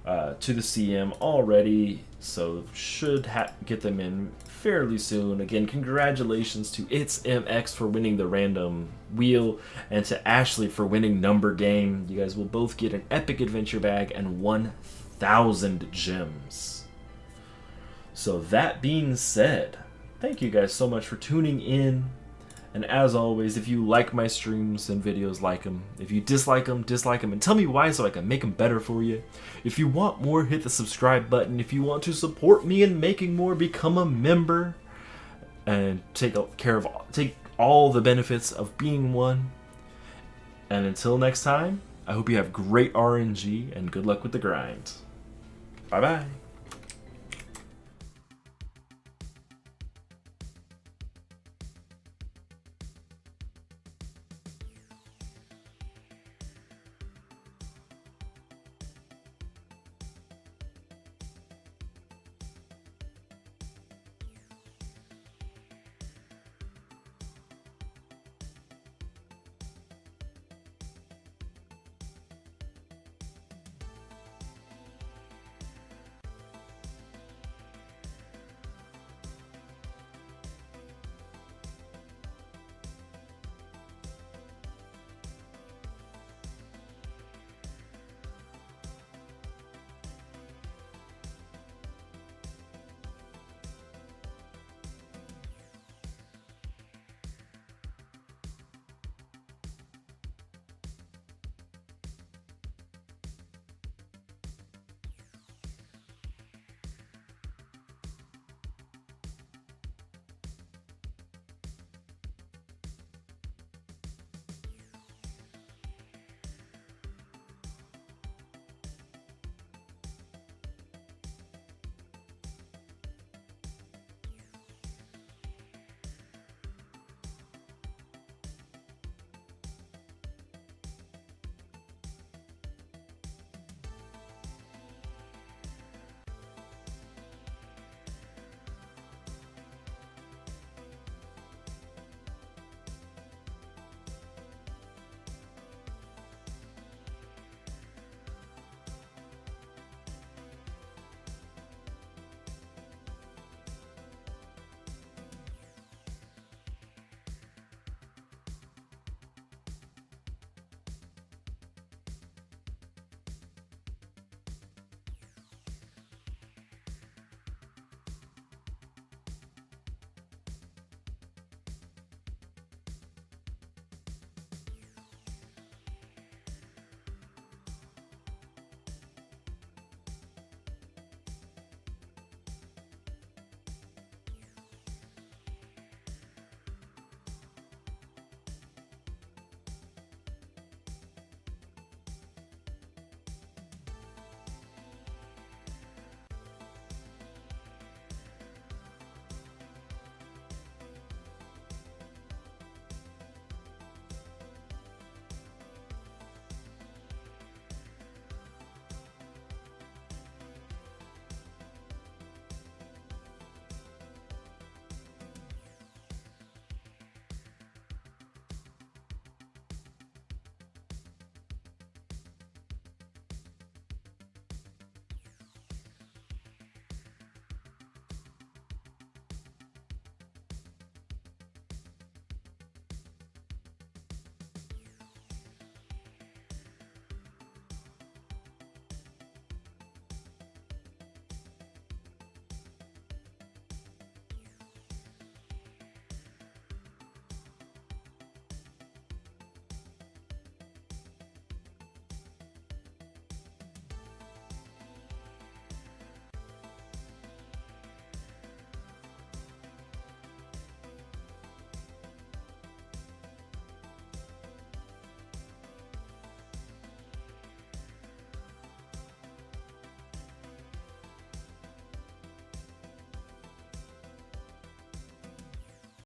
to the CM already, so should get them in fairly soon. Again, congratulations to It's MX for winning the random wheel, and to Ashley for winning number game. You guys will both get an epic adventure bag and 1,000 gems. So that being said, thank you guys so much for tuning in. And as always, if you like my streams and videos, like them. If you dislike them, and tell me why so I can make them better for you. If you want more, hit the subscribe button. If you want to support me in making more, become a member and take all the benefits of being one. And until next time, I hope you have great RNG and good luck with the grind. Bye-bye.